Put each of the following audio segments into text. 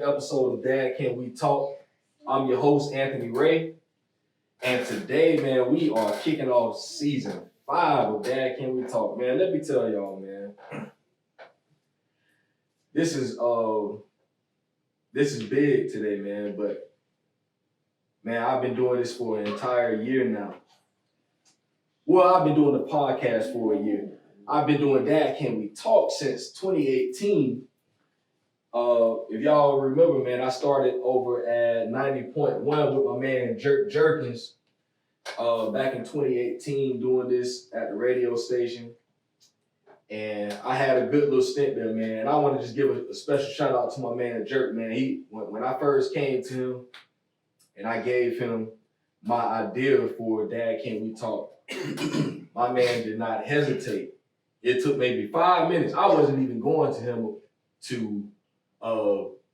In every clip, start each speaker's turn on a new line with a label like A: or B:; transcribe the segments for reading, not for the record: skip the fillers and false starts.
A: episode of Dad Can We Talk. I'm your host, Anthony Ray. And today, man, we are kicking off season 5 of Dad Can We Talk. Man, let me tell y'all, man. This is big today, man, but man, I've been doing this for an entire year now. Well, I've been doing the podcast for a year. I've been doing Dad Can We Talk since 2018. If y'all remember, man, I started over at 90.1 with my man Jerkins back in 2018 doing this at the radio station. And I had a good little stint there, man. I want to just give a special shout out to my man Jerk, man. When I first came to him and I gave him my idea for Dad Can We Talk, my man did not hesitate. It took maybe 5 minutes. I wasn't even going to him to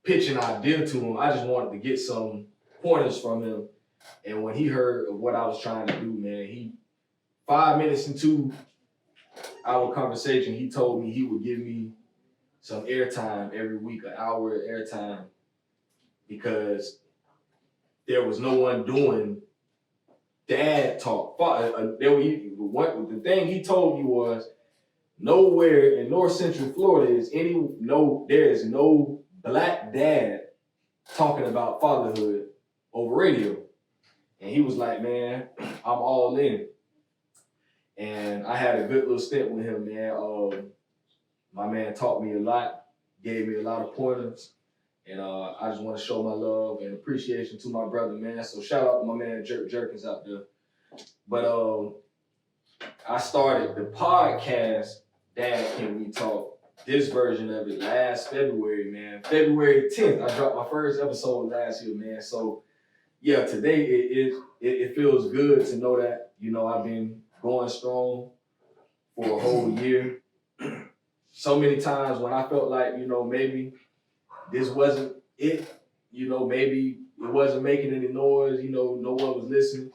A: pitch an idea to him. I just wanted to get some pointers from him. And when he heard of what I was trying to do, man, 5 minutes into our conversation, he told me he would give me some airtime every week, an hour of airtime, because there was no one doing dad talk. The thing he told me was, nowhere in North Central Florida there is no black dad talking about fatherhood over radio. And he was like, man, I'm all in. And I had a good little stint with him, man. My man taught me a lot, gave me a lot of pointers. And I just want to show my love and appreciation to my brother, man. So shout out to my man Jerkins out there. But I started the podcast, Dad Can We Talk, this version of it last February, man. February 10th, I dropped my first episode last year, man. So yeah, today it feels good to know that, I've been going strong for a whole year. So many times when I felt like, maybe this wasn't it, maybe it wasn't making any noise, no one was listening,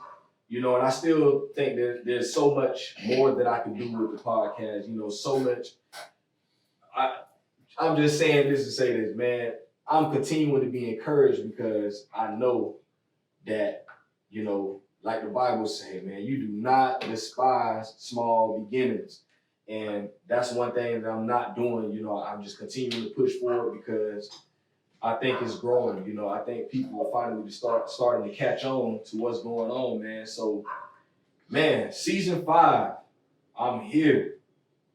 A: and I still think that there's so much more that I can do with the podcast, so much. I'm just saying this to say this, man. I'm continuing to be encouraged because I know that, like the Bible say, man, you do not despise small beginnings. And that's one thing that I'm not doing. I'm just continuing to push forward because I think it's growing. I think people are finally starting to catch on to what's going on, man. So, man, season 5, I'm here,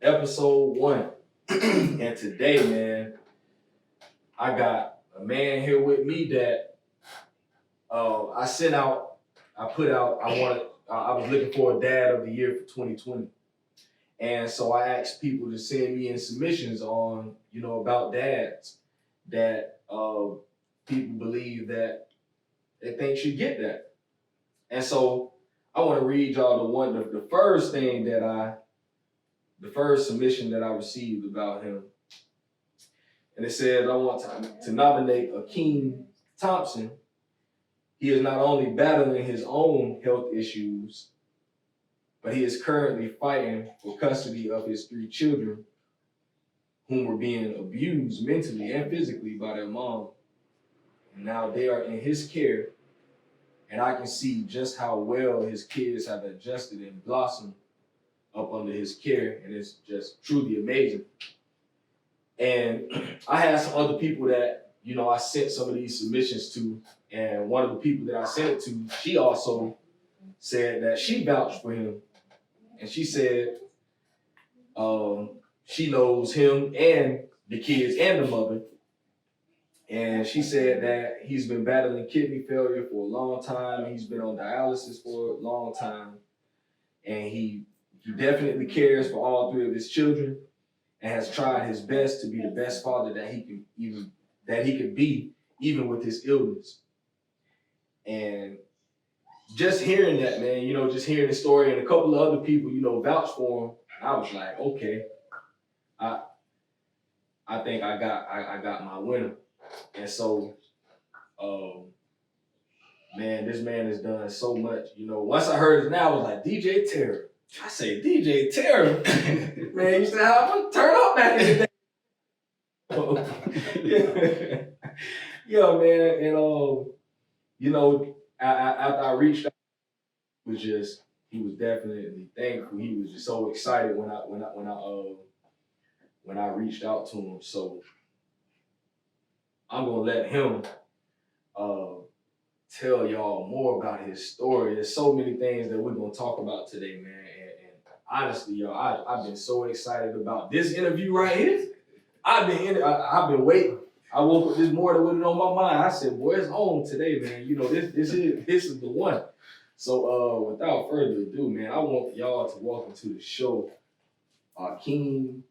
A: episode 1. And today, man, I got a man here with me that I was looking for a dad of the year for 2020. And so I asked people to send me in submissions on, about dads that people believe that they think should get that. And so I want to read y'all the first submission that I received about him. And it says, I want to nominate Akeem Thompson. He is not only battling his own health issues, but he is currently fighting for custody of his 3 children whom were being abused mentally and physically by their mom. And now they are in his care, and I can see just how well his kids have adjusted and blossomed up under his care, and it's just truly amazing. And I had some other people that, I sent some of these submissions to, and one of the people that I sent it to, she also said that she vouched for him. And she said she knows him and the kids and the mother. And she said that he's been battling kidney failure for a long time. He's been on dialysis for a long time. And he definitely cares for all 3 of his children and has tried his best to be the best father that he could be, even with his illness. And just hearing that, man, just hearing the story, and a couple of other people, vouched for him, I was like, okay, I think I got my winner. And so, man, this man has done so much. Once I heard his name, I was like, DJ Terrah. I say, DJ Terrah. Man, you said, I'm going to turn up back in the day. Yeah, man, and you know, after I reached out, he was definitely thankful. He was just so excited when I reached out to him. So I'm gonna let him uh tell y'all more about his story. There's so many things that we're gonna talk about today, man. And honestly, y'all, I've been so excited about this interview right here. I've been waiting. I woke up this morning with it on my mind. I said, "Boy, it's on today, man. You know, this is the one." So, without further ado, man, I want y'all to welcome to the show, Akeem,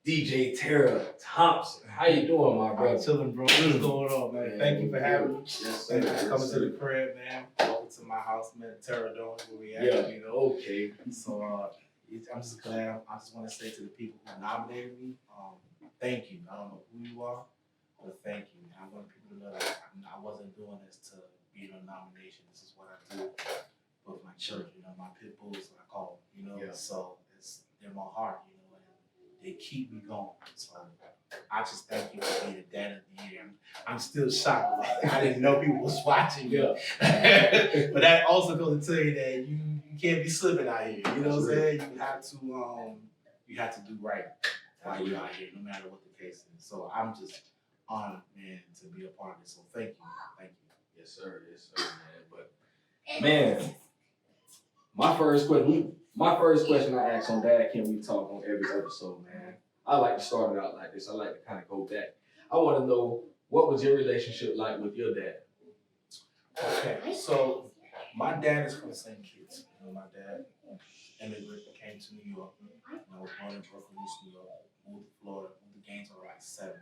A: DJ Terrah Thompson. How you doing, my brother?
B: Chilling, bro. What's going on, man? Thank you for having me.
A: Yes,
B: Thank you
A: sir.
B: for coming to the crib, man. Welcome to my house, man. Terrah Dome, where we at.
A: Yeah.
B: You know.
A: Okay.
B: So I'm just glad. I just want to say to the people who nominated me, thank you. I don't know who you are, but thank you. And I want people to know that I wasn't doing this to be in a nomination. This is what I do with my children. You know, my pit bulls, what I call them. You know, so they're my heart. You know, and they keep me going. So I just thank you for being the dad of the year. I'm still shocked. I didn't know people was watching.
A: Yeah.
B: But that also goes to tell you that you can't be slipping out here. You know what I'm saying? You have to do right while you're out here, no matter what the case is. So I'm just honored, man, to be a part of this. So thank you. Thank you.
A: Yes, sir. Yes, sir, man. But man, my first question I ask on Dad Can We Talk on every episode, man. I like to start it out like this. I like to kind of go back. I want to know, what was your relationship like with your dad?
B: Okay, so my dad is from the same kids. You know, my dad immigrated, came to New York. I was born in Brooklyn, East New York. Moved to Florida. Moved to Gainesville like 7.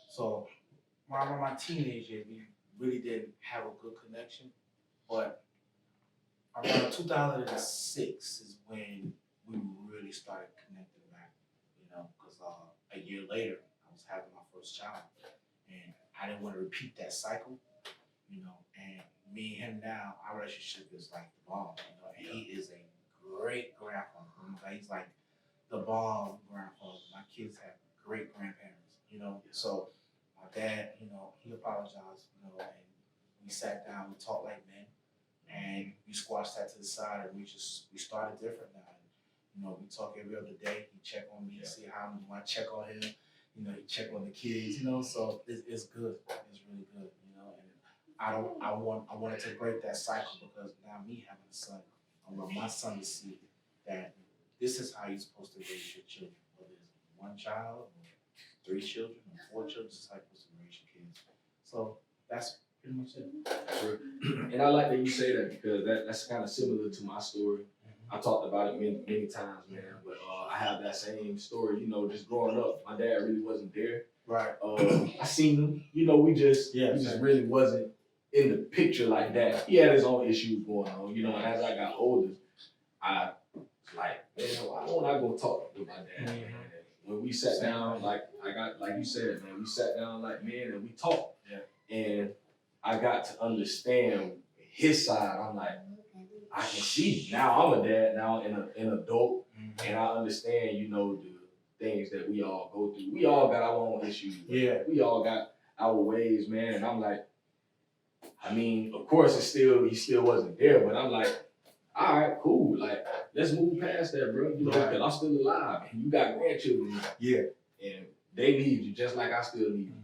B: So around my teenage years, we really didn't have a good connection. But around 2006 is when we really started connecting back. You know, because a year later, I was having my first child, and I didn't want to repeat that cycle. You know, and me and him now, our relationship is like the bomb. You know, and he is a great grandfather. He's like the bomb grandfather. My kids have great grandparents. You know, so my dad, you know, he apologized. You know, and we sat down, we talked like men, and we squashed that to the side, and we started different now. And, you know, we talk every other day. He check on me, see how I'm doing. I check on him. You know, he check on the kids. You know, so it's good. It's really good. You know, and I wanted to break that cycle, because now me having a son, I want my son to see that this is how you're supposed to raise your children. Whether it's one child, or 3 children, or 4 children, this is how you're supposed to raise your kids. So that's pretty much it.
A: And I like that you say that, because that's kind of similar to my story. I talked about it many times, man. But I have that same story. You know, just growing up, my dad really wasn't there.
B: Right.
A: I seen him. You know, we just really wasn't in the picture like that. He had his own issues going on. You know, and as I got older, I was like, man, why don't I go talk with my dad? Man? When we sat down, like you said, man, we sat down like men and we talked. Yeah. And I got to understand his side. I'm like, I can see now. I'm a dad now, and an adult, and I understand, you know, the things that we all go through. We all got our own issues. Yeah. We all got our ways, man. And I'm like, I mean, of course, he still wasn't there, but I'm like, all right, cool. Like, let's move past that, bro. You know, because I'm still alive, and you got grandchildren. Yeah. And they need you just like I still need you.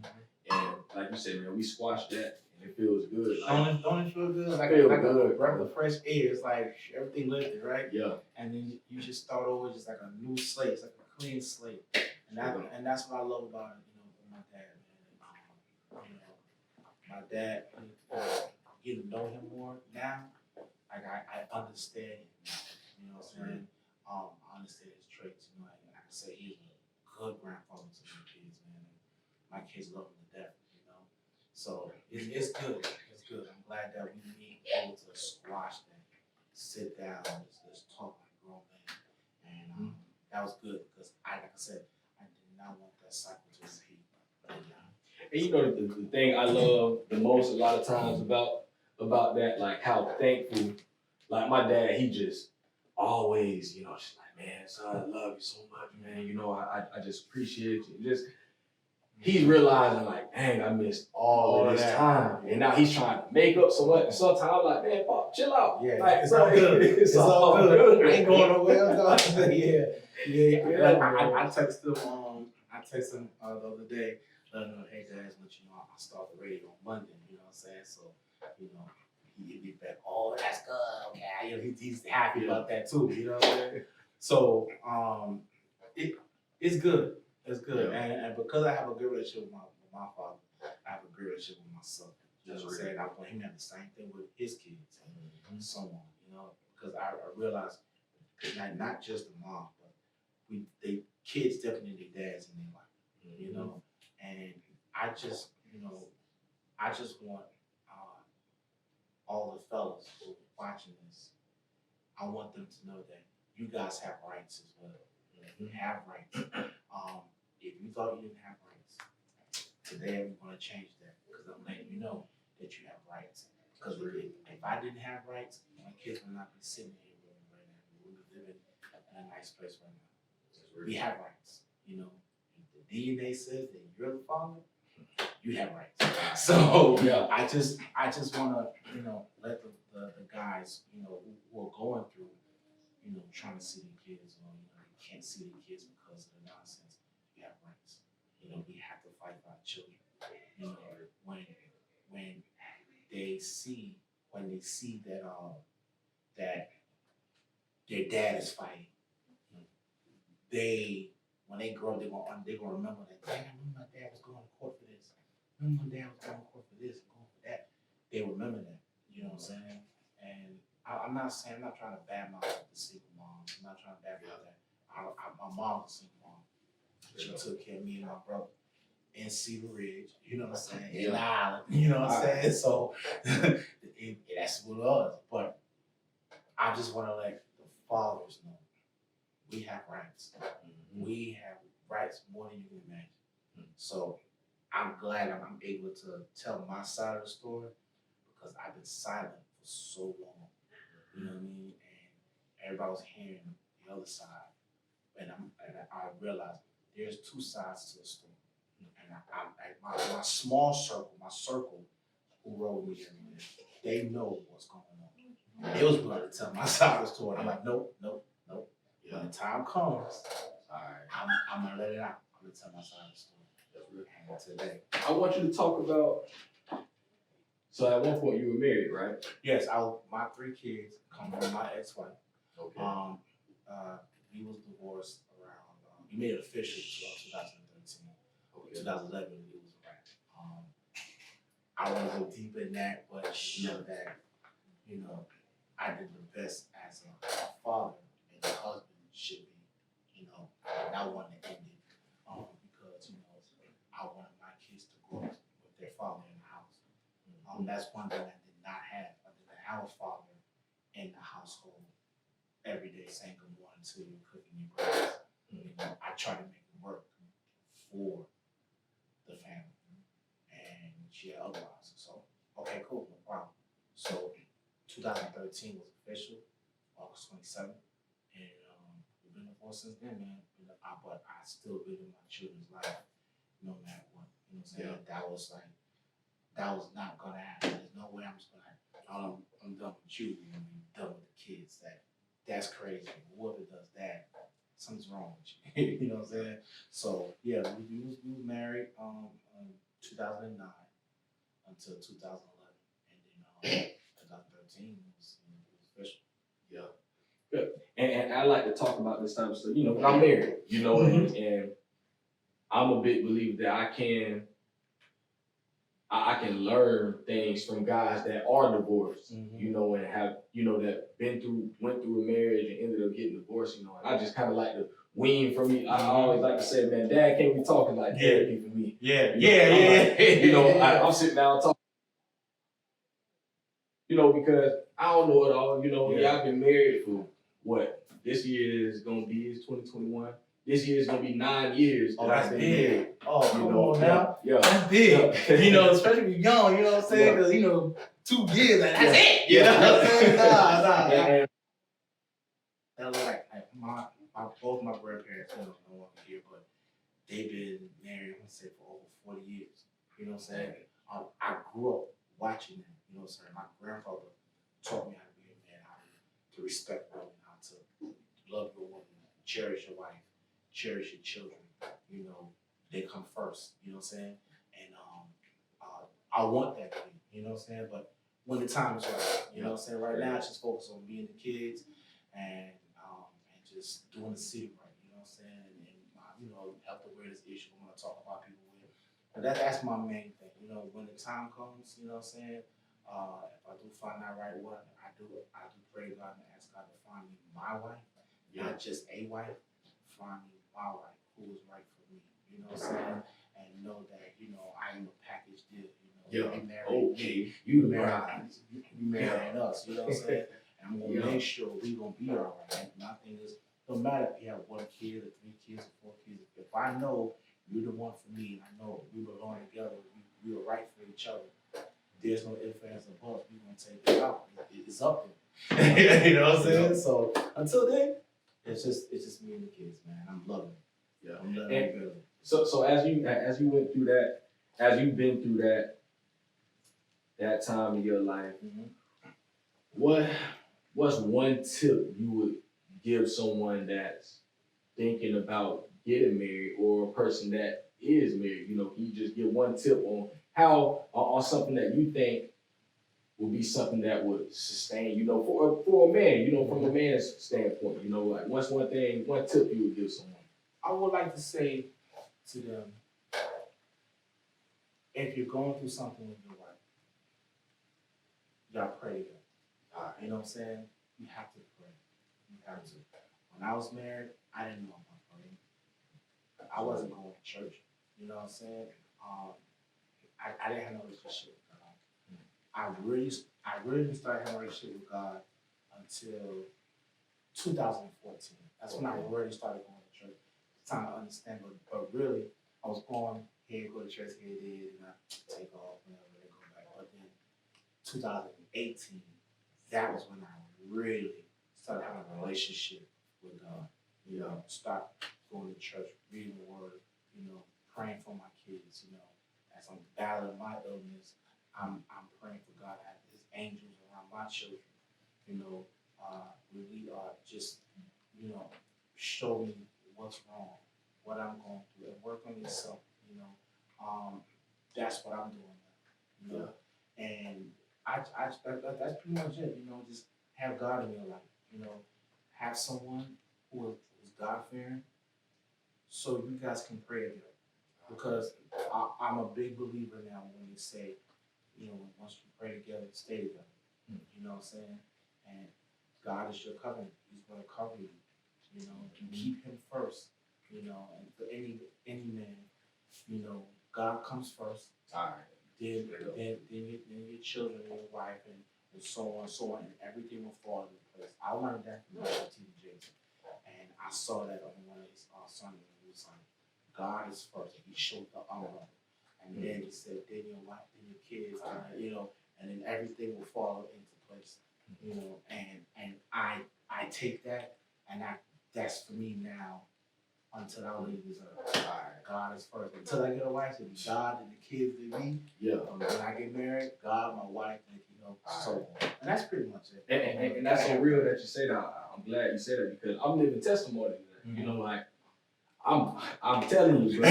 A: And like you said, man, we squashed that. It feels good. Like,
B: don't it feel good? Like
A: good.
B: A breath of fresh air. It's like everything lifted, right? Yeah. And then you just start over, just like a new slate. It's like a clean slate. And that's what I love about it, you know, with my dad, man. You know, my dad, getting to know him more now, like I understand him. You know what I'm saying? I understand his traits. You know, like I say, he's a good grandfather to my kids, man. My kids love him to death. So it's good. It's good. I'm glad that we be able to squash that, sit down, just talk like grown men, and that was good, because like I said, I did not want that cycle to repeat.
A: And you know the thing I love the most a lot of times about that, like how thankful, like my dad, he just always, you know, just like, man, son, I love you so much, man. You know, I just appreciate you. Just he's realizing like, dang, I missed all of this time. And now he's trying to make up so much. And sometimes I'm like, man, Pop, chill out.
B: Yeah,
A: like,
B: it's all good. It's all good. I ain't going nowhere. I texted him. I texted him the other day. Let him know, hey guys, but I start the radio on Monday. You know what I'm saying? So, he'd be back. Oh, that's good. Okay, he's happy about that too. You know what I'm saying? So, it's good. It's good, and because I have a good relationship with my father, I have a great relationship with my son. You know what I'm saying? I want him to have the same thing with his kids and so on. Because I realize not just the mom, but they kids definitely need their dads in their life. And I just want all the fellas who are watching this. I want them to know that you guys have rights as well. You have rights. If you thought you didn't have rights, today I'm going to change that because I'm letting you know that you have rights. Because if I didn't have rights, my kids would not be sitting here with me right now. We would be living in a nice place right now. We have rights. If the DNA says that you're the father, you have rights. So I just want to let the guys who are going through trying to see the kids or they can't see the kids because of the nonsense. We have rights. We have to fight for our children. When they see that that their dad is fighting, when they grow up, they're gonna remember that. Dang, I remember my dad was going to court for this. I remember my dad was going to court for this, going for that. They remember that. You know what I'm saying? And I'm not trying to badmouth the single moms. I'm not trying to badmouth that. My mom was a single mom. She took care of me and my brother in Cedar Ridge. You know what I'm saying? In Island. You know what I'm saying? So that's what it was. But I just want to let the fathers know we have rights. We have rights more than you can imagine. So I'm glad I'm able to tell my side of the story because I've been silent for so long. You know what I mean? And everybody was hearing the other side. And I realized there's two sides to the story. And my small circle, my circle who rode me every day, they know what's going on. They was willing to tell my side of the story. I'm like, nope. When the time comes, I'm gonna let it out. I'm gonna tell my side of the story. And today,
A: I want you to talk about. So at one point you were married, right?
B: Yes, my 3 kids come from my ex-wife. Okay. We was divorced around. We made it official 2013. Okay. 2011 it was around. I want to go deeper in that, but I did the best as a father and a husband should be. And I wanted to end it because I wanted my kids to grow up with their father in the house. That's one thing I did not have. I didn't have a father in the household every day saying good morning to you, cooking your breakfast. I try to make it work for the family. And she had otherwise. So, okay, cool, no problem. So 2013 was official, August 27th. And we've been divorced since then, man. But I still been in my children's life no matter what. You know what I'm saying? Yeah. That was not gonna happen. There's no way I'm just gonna I'm done with you and be done with the kids. That's crazy. Whoever does that, something's wrong with you. You know what I'm saying? So yeah, we was married 2009 until 2011, and then 2013 was official.
A: Yeah. Good. And I like to talk about this type of stuff. I'm married. And I'm a big believer that I can learn things from guys that are divorced, and have, that went through a marriage and ended up getting divorced, and I just kind of like to wean from you. I always like to say, man, Dad can't be talking like therapy for me. I'm sitting down talking, because I don't know it all, I've been married for what? This year is going to be 2021. This year is gonna be 9 years.
B: Oh, that's big. Oh, come on now.
A: Yeah.
B: That's big. Especially if you're young, you know what I'm saying? Because, 2 years, that's it. You know what I'm saying? Nah. That was like both my grandparents, no longer here, but they've been married, I'm gonna say, for over 40 years. You know what I'm saying? I grew up watching them. You know what I'm saying? My grandfather taught me how to be a man, how to respect women, how to love your woman, cherish your wife, cherish your children. You know, they come first. You know what I'm saying? And I want that thing. You know what I'm saying? But when the time is right, you know what I'm saying? Right now, it's just focus on me and the kids, and just doing the city right. You know what I'm saying? And my, health awareness issue I'm gonna talk about people with. But that's my main thing. You know, when the time comes, you know what I'm saying? If I do find that right one, I do pray to God and ask God to find me my wife, not just a wife. Find me my wife who is right for me. You know what I'm saying? And know that I am a package deal. You married me, you marrying us. You know what I'm saying? And I'm gonna make sure we gonna be all right. My thing is, no matter if you have 1 kid or 3 kids or 4 kids, if I know you're the one for me, and I know we belong together, we are right for each other. There's no ifs, ands, or buts. We're gonna take it out. It's up there. You know what I'm saying? So until then, it's just me and the kids, man. I'm loving it. I'm loving it.
A: So as you went through that, as you've been through that time in your life, what's one tip you would give someone that's thinking about getting married, or a person that is married? Can you just give one tip on how, on something that you think would be something that would sustain, for a man, from a man's standpoint, like what's one tip you would give someone?
B: I would like to say to them, if you're going through something with your wife, y'all pray together. You know what I'm saying? You have to pray. You have to. When I was married, I didn't know about praying. I wasn't going to church. You know what I'm saying? I didn't have no relationship with God. I really didn't start having a relationship with God until 2014. That's when I really started going to church. It's time to understand, but really, I was going here, go to church here, and I take off, whenever they go back. But then 2018, that was when I really started having a relationship with God. Start going to church, reading the word, praying for my kids, as I'm battling my illness, I'm praying for God to have his angels around my children, really just, show me what's wrong, what I'm going through, and work on yourself, that's what I'm doing now, and that's pretty much it, just have God in your life, have someone who is God-fearing, so you guys can pray together. Because I'm a big believer now when they say, once you pray together, stay together. You know what I'm saying? And God is your covenant. He's going to cover you. You keep him first. And for any man, God comes first. All right. Then your children, and your wife, and so on, and everything will fall into place. I learned that from T.D. Jason, and I saw that on one of his sermons. He was like, God is first. He showed the umbrella, and then he said, then your wife, then your kids, and then everything will fall into place. And I take that, and that's for me now. Until I leave this earth, God is first. Until I get a wife, it'll be God and the kids to me. When I get married, God, my wife, and so on. And that's pretty much it.
A: And that's so real that you say that. I'm glad you said that, because I'm living testimony to that. Like I'm telling you, bro.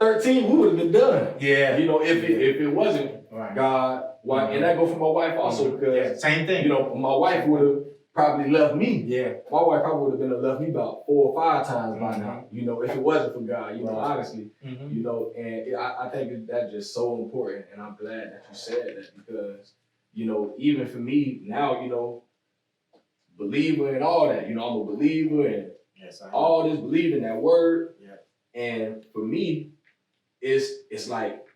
A: 13, we would have been done.
B: Yeah.
A: If it wasn't God, why? And that go for my wife also, because
B: same thing.
A: My wife would have probably left me.
B: Yeah.
A: My wife probably would have been left me about 4 or 5 times by now. If it wasn't for God, honestly. And I think that's just so important, and I'm glad that you said that, because even for me now, believer and all that. I'm a believer and all this, believing that word. Yeah. And for me, it's like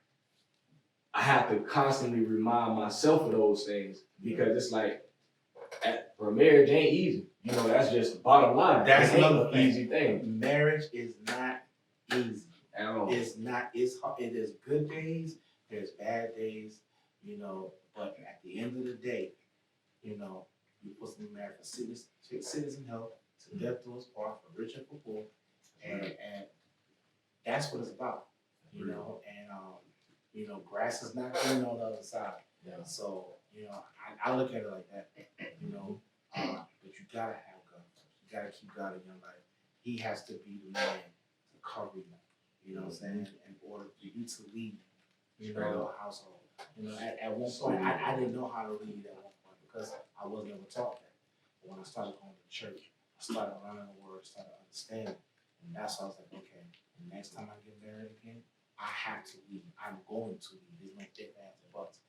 A: I have to constantly remind myself of those things, because it's like, for marriage ain't easy. That's just bottom line.
B: That's another
A: easy thing.
B: Marriage is not easy
A: at all.
B: It's not. It's hard. It is good days. There's bad days. But at the end of the day, you're supposed to be married for citizen health, to death do us part, for rich and for poor, and that's what it's about, you know. And you know, grass is not green on the other side.
A: Yeah.
B: So you know, I look at it like that, you know. But you gotta have God. You gotta keep God in your life. He has to be the man to cover you. You know what I'm saying? In order for you to lead, you know, your household. You know, at one point, I didn't know how to lead at one point because I wasn't ever taught that. But when I started going to church, I started learning the word, started understanding. And that's why I was like, okay, the next time I get married again, I have to lead. I'm going to lead. There's no ifs, ands, or buts.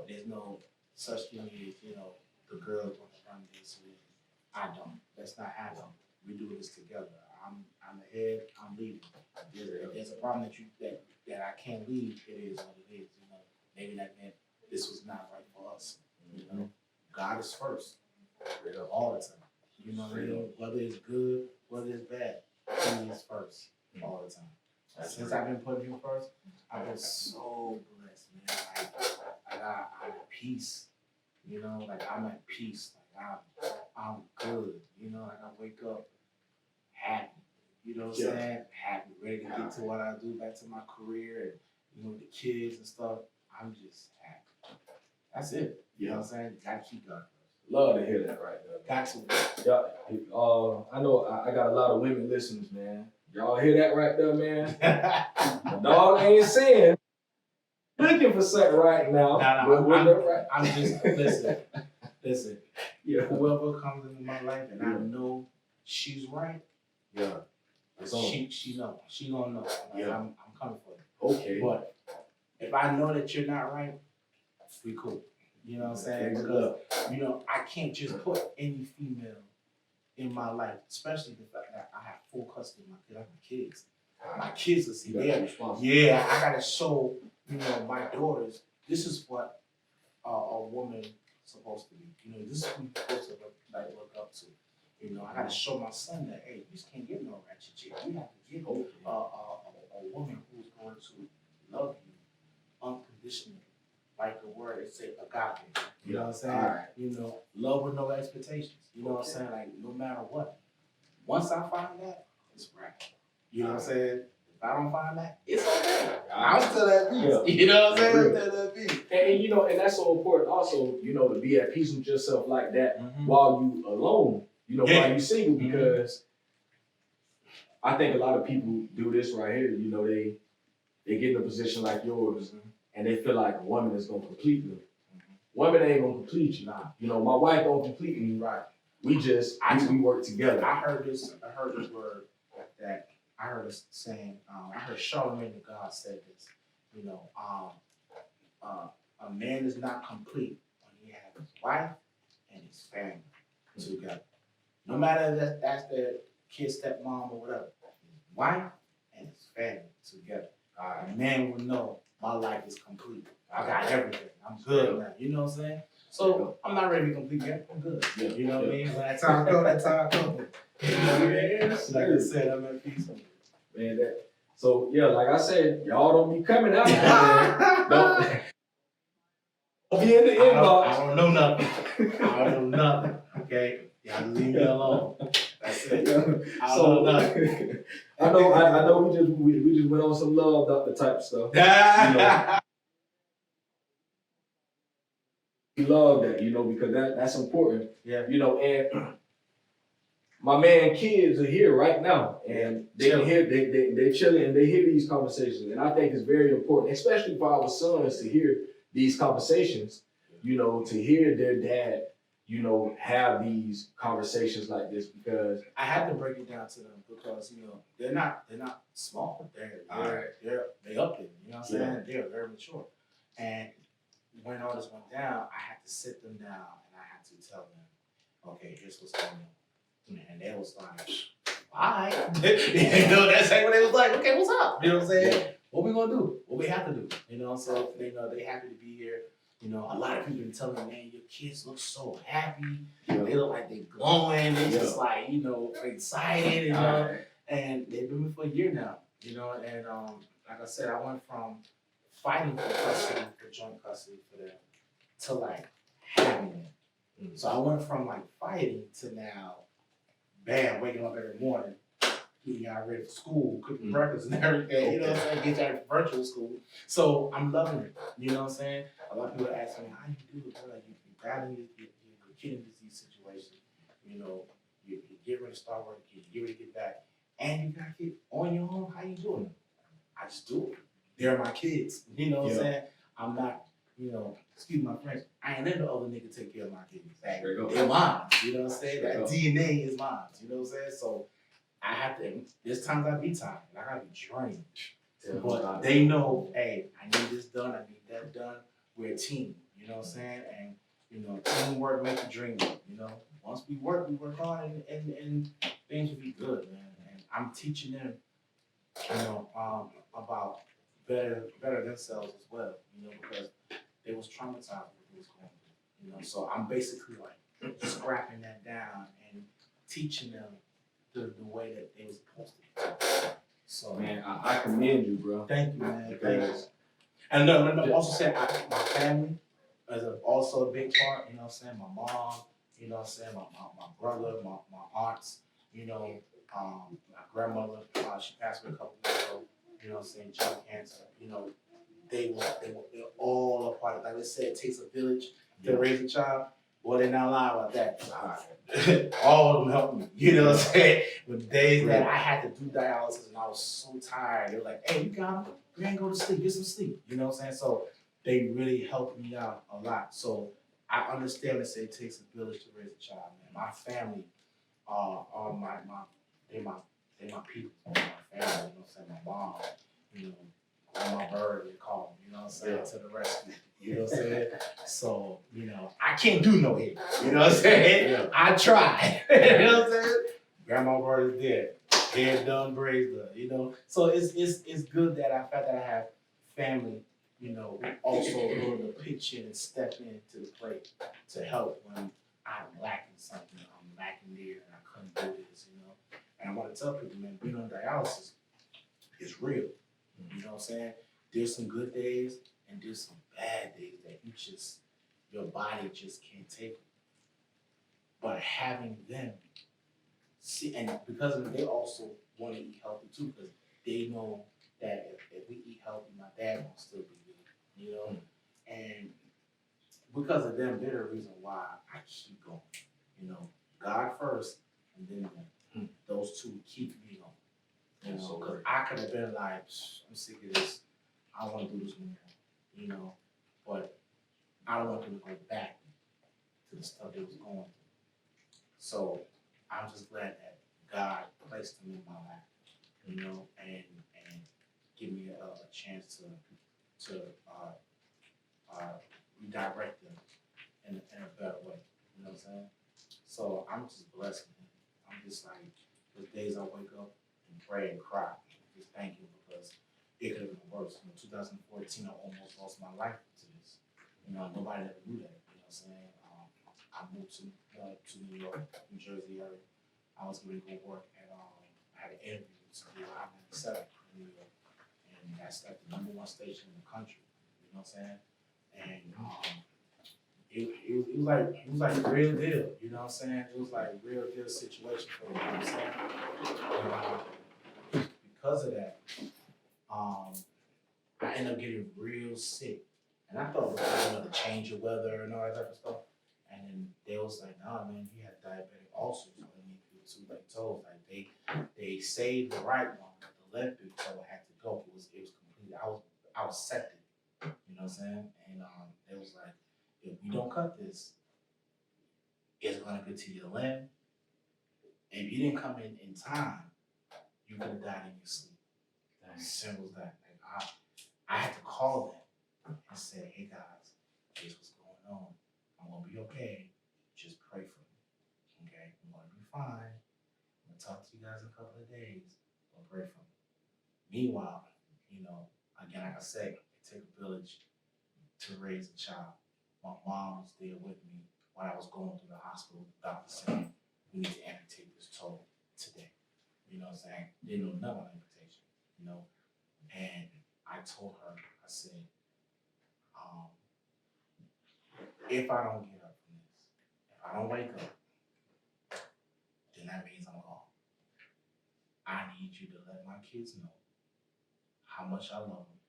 B: There's no such thing as, you know, the girls want to run this. I don't. That's not happen. We do this together. I'm the head. I'm leading. If there's a problem that I can't lead, it is what it is. You know, maybe that meant this was not right for us. You know, God is first, all the time. You know what I mean? Whether it's good, whether it's bad, He is first all the time. Since I've been putting Him first, I've been so blessed, man. Like I'm at peace. You know, like I'm at peace. Like I'm good. You know, like I wake up happy. You know what I'm saying? Happy, ready to get to what I do, back to my career, and you know, the kids and stuff. I'm just happy. That's it. You know what I'm saying? Gotta keep going.
A: Love to hear that right there.
B: Got to.
A: Yeah. I know I got a lot of women listeners, man. Y'all hear that right there, man? The dog ain't saying looking for something right now.
B: I'm just listen.
A: Yeah.
B: Whoever comes into my life and I know she's right.
A: Yeah.
B: She know. She gonna know. Like,
A: Yeah.
B: I'm coming for you.
A: Okay.
B: But if I know that you're not right, we cool. You know what I'm saying? Because you know, I can't just put any female in my life, especially the fact that I have full custody of my kids. My kids will see that. Yeah, I gotta show, you know, my daughters, this is what a woman supposed to be. You know, this is who you're supposed to look up to. You know, I gotta show my son that, hey, you just can't get no ratchet chick. You have to get a woman who's going to love you unconditionally. Like the word it said, agape. You know what I'm saying? Right. You know, love with no expectations. You know what I'm saying? Like no matter what. Once I find that, it's right. You know what I'm saying? If I don't find that, it's okay. I'm still at peace. Yeah. You know what I'm saying? I'm still at peace.
A: And you know, and that's so important also, you know, to be at peace with yourself like that while you alone, you know, while you single, because I think a lot of people do this right here. You know, they get in a position like yours and they feel like a woman is gonna complete them. Women ain't gonna complete you. Nah. You know, my wife don't complete me. Right. We work together.
B: I heard this word that I heard us saying, I heard Charlemagne the God said this, you know, a man is not complete when he has his wife and his family together. No matter if that's their kid, stepmom, or whatever, his wife and his family together. A man will know my life is complete. I got everything. I'm good now. You know what I'm saying? So I'm not ready to be complete yet. I'm good. Yeah. You know what I mean? When that time comes, that time comes. You know what I mean? Like I said, I'm at peace.
A: Man, so yeah, like I said, y'all don't be coming out. Don't be in the inbox.
B: I don't know nothing. I don't know nothing. Okay? Y'all leave me alone. That's it. I don't know nothing.
A: I know we just went on some love doctor type stuff. You know, we love that, you know, because that's important.
B: Yeah.
A: You know, and my man kids are here right now, and they can hear they chilling and they hear these conversations, and I think it's very important, especially for our sons to hear these conversations. You know, to hear their dad, you know, have these conversations like this, because
B: I had to break it down to them because you know they're not small. They're up there. You know what I'm saying? Yeah. They're very mature, and when all this went down, I had to sit them down and I had to tell them, okay, here's what's going on. And they was like, all right. You know, that's like when they was like, okay, what's up? You know what I'm saying? Yeah. What we gonna do? What we have to do? You know, so they know they happy to be here. You know, a lot of people been telling me, man, your kids look so happy. Yeah. They look like they glowing. They just like, you know, excited, you know. And they've been with me for a year now, you know. And like I said, I went from fighting for custody, for joint custody for them, to like having it. So I went from like fighting to now bam, waking up every morning, getting y'all ready for school, cooking breakfast and everything, you know what I'm saying? Get y'all to virtual school. So I'm loving it, you know what I'm saying? A lot of people ask me, how you do it, bro? Like, you battling your kidney disease situation, you know, you get ready to start work, you get ready to get back, and you got kids on your own, how you doing it? I just do it. They're my kids, you know what I'm saying? I'm not, you know, excuse my French, I ain't letting the other nigga take care of my kids. They're mine, you know what I'm saying? That DNA is mine, you know what I'm saying? So I have to, there's times I be tired, and I gotta be drained. But they know, hey, I need this done, I need that done. We're a team, you know what I'm saying? And, you know, teamwork makes the dream work, you know? Once we work hard, and things will be good, man. And I'm teaching them, you know, about better themselves as well, you know, because they was traumatized with what was going on, you know. So I'm basically like scrapping that down and teaching them the way that they was supposed to. So
A: man, I commend you, bro.
B: Thank you, man. Thank you. And no, also say my family is also a big part, you know what I'm saying? My mom, you know what I'm saying? My brother, my aunts, you know, my grandmother, she passed away a couple weeks ago, you know what I'm saying? Gene cancer, you know, they're all a part of it. Like they said, it takes a village to raise a child. Well, they're not lying about that. All of them helped me, you know what I'm saying? With days that I had to do dialysis and I was so tired, they were like, hey, you got him? You ain't go to sleep, get some sleep, you know what I'm saying? So they really helped me out a lot. So I understand that it takes a village to raise a child, man. My family are they're my people, my family, you know what I'm saying? My mom, you know, Grandma Bird, they call them, you know what I'm saying, to the rescue. You know what I'm saying? So, you know, I can't do no hit. You know what I'm saying? I try. You know what I'm saying? Grandma Bird is dead. Head done, braids done, you know. So it's good that I fact that I have family, you know, also willing to pitch in and step into the plate to help when I'm lacking something. I'm lacking there and I couldn't do this, you know. And I want to tell people, man, being on dialysis is real. You know what I'm saying? There's some good days and there's some bad days that your body just can't take it. But having them see, and because of it, they also want to eat healthy too, because they know that if we eat healthy, my dad will still be good, you know? And because of them, they're the reason why I keep going, you know? God first, and then them. Those two keep me going. You know, because I could have been like, I'm sick of this. I don't want to do this anymore. You know, but I don't want them to go back to the stuff they was going through. So I'm just glad that God placed them in my life, you know, and give me a chance to redirect them in a better way. You know what I'm saying? So I'm just blessed, man. I'm just like, those days I wake up and pray and cry, just thank you, because it could have been worse. In 2014, I almost lost my life to this. You know, nobody ever knew that. You know what I'm saying? I moved to New York, New Jersey area. I was going to go work at, I had an interview to do I-97 in New York. And that's like the #1 station in the country. You know what I'm saying? And it was like a real deal. You know what I'm saying? It was like a real deal situation for me. You know what I'm saying? And, because of that, I ended up getting real sick. And I thought it was the change of weather and all that type of stuff. And then they was like, nah, man, he had diabetic ulcers. So they need people to like told, like they saved the right one, but the left big toe had to go. It was completely, I was septic. You know what I'm saying? And they was like, if we don't cut this, it's gonna get to your limb. If you didn't come in time, you could have died in your sleep. As simple as that. Like I had to call them and say, hey guys, here's what's going on. I'm gonna be okay. Just pray for me. Okay? I'm gonna be fine. I'm gonna talk to you guys in a couple of days, but pray for me. Meanwhile, you know, again, like I said, it takes a village to raise a child. My mom was there with me when I was going through the hospital. The doctor saying, we need to amputate this toe today. You know what I'm saying? Didn't know nothing about amputation, you know? And I told her, I said, if I don't get up from this, if I don't wake up, then that means I'm gone. I need you to let my kids know how much I love them,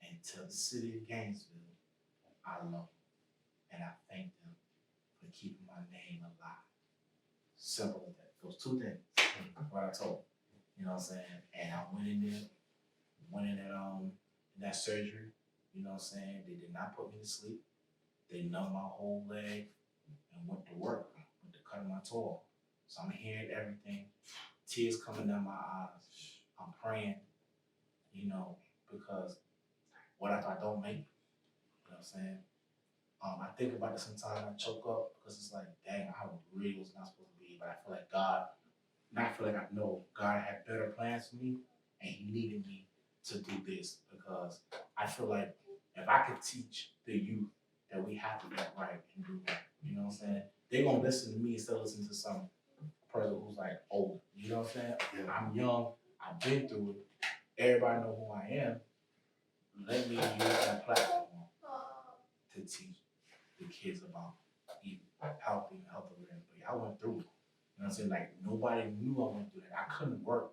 B: and tell the city of Gainesville I love them, and I thank them for keeping my name alive. Simple as that. Those two things. What I told them. You know what I'm saying? And I went in there, in that surgery. You know what I'm saying? They did not put me to sleep. They numbed my whole leg and went to work, went to cutting my toe off. So I'm hearing everything, tears coming down my eyes. I'm praying, you know, because what if I don't make it? You know what I'm saying? I think about it sometimes, I choke up because it's like, dang, I really was not supposed to be, but I feel like I know God had better plans for me, and He needed me to do this, because I feel like if I could teach the youth that we have to get right and do right, you know what I'm saying? They're gonna listen to me instead of listening to some person who's like older, you know what I'm saying?
A: Yeah.
B: I'm young, I've been through it, everybody know who I am. Let me use that platform to teach the kids about eating healthy and healthy living. But I went through it. You know what I'm saying? Like, nobody knew I went through that. I couldn't work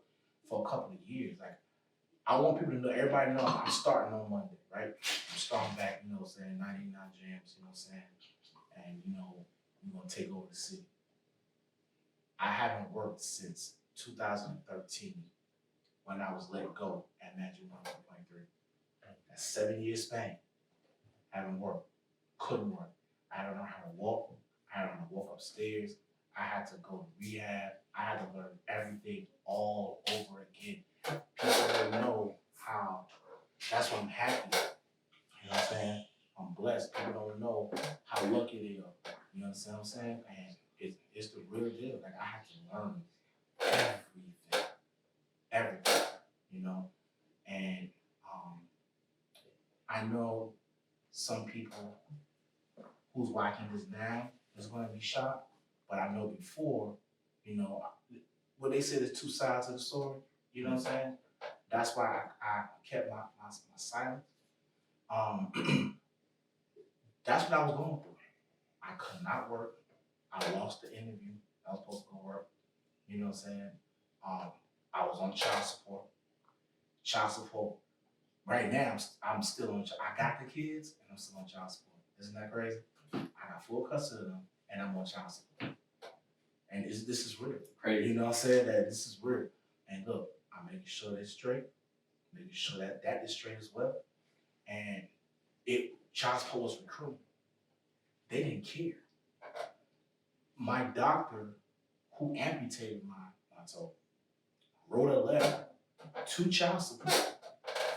B: for a couple of years. Like, I want people to know, everybody know I'm starting on Monday, right? I'm starting back, you know what I'm saying, 99 jams, you know what I'm saying? And, you know, we're going to take over the city. I haven't worked since 2013 when I was let go at Magic 1.3. That's 7 years span. Haven't worked. Couldn't work. I don't know how to walk. I don't know how to walk upstairs. I had to go to rehab. I had to learn everything all over again. People don't know how. That's why I'm happy. You know what I'm saying? I'm blessed. People don't know how lucky they are. You know what I'm saying? And it's the real deal. Like, I had to learn everything, you know? And I know some people who's watching this now is going to be shocked, but I know before, you know, what they say, there's two sides of the story, you know what I'm saying? That's why I kept my silence. That's what I was going through. I could not work. I lost the interview. I was supposed to go work. You know what I'm saying? I was on child support. Child support. Right now, I'm still on. I got the kids, and I'm still on child support. Isn't that crazy? I got full custody of them, and I'm on child support. And this is real.
A: Crazy.
B: You know what I'm saying? That this is real. And look, I'm making sure that's straight. Making sure that is straight as well. And child support was recruiting. They didn't care. My doctor, who amputated my toe, wrote a letter to child support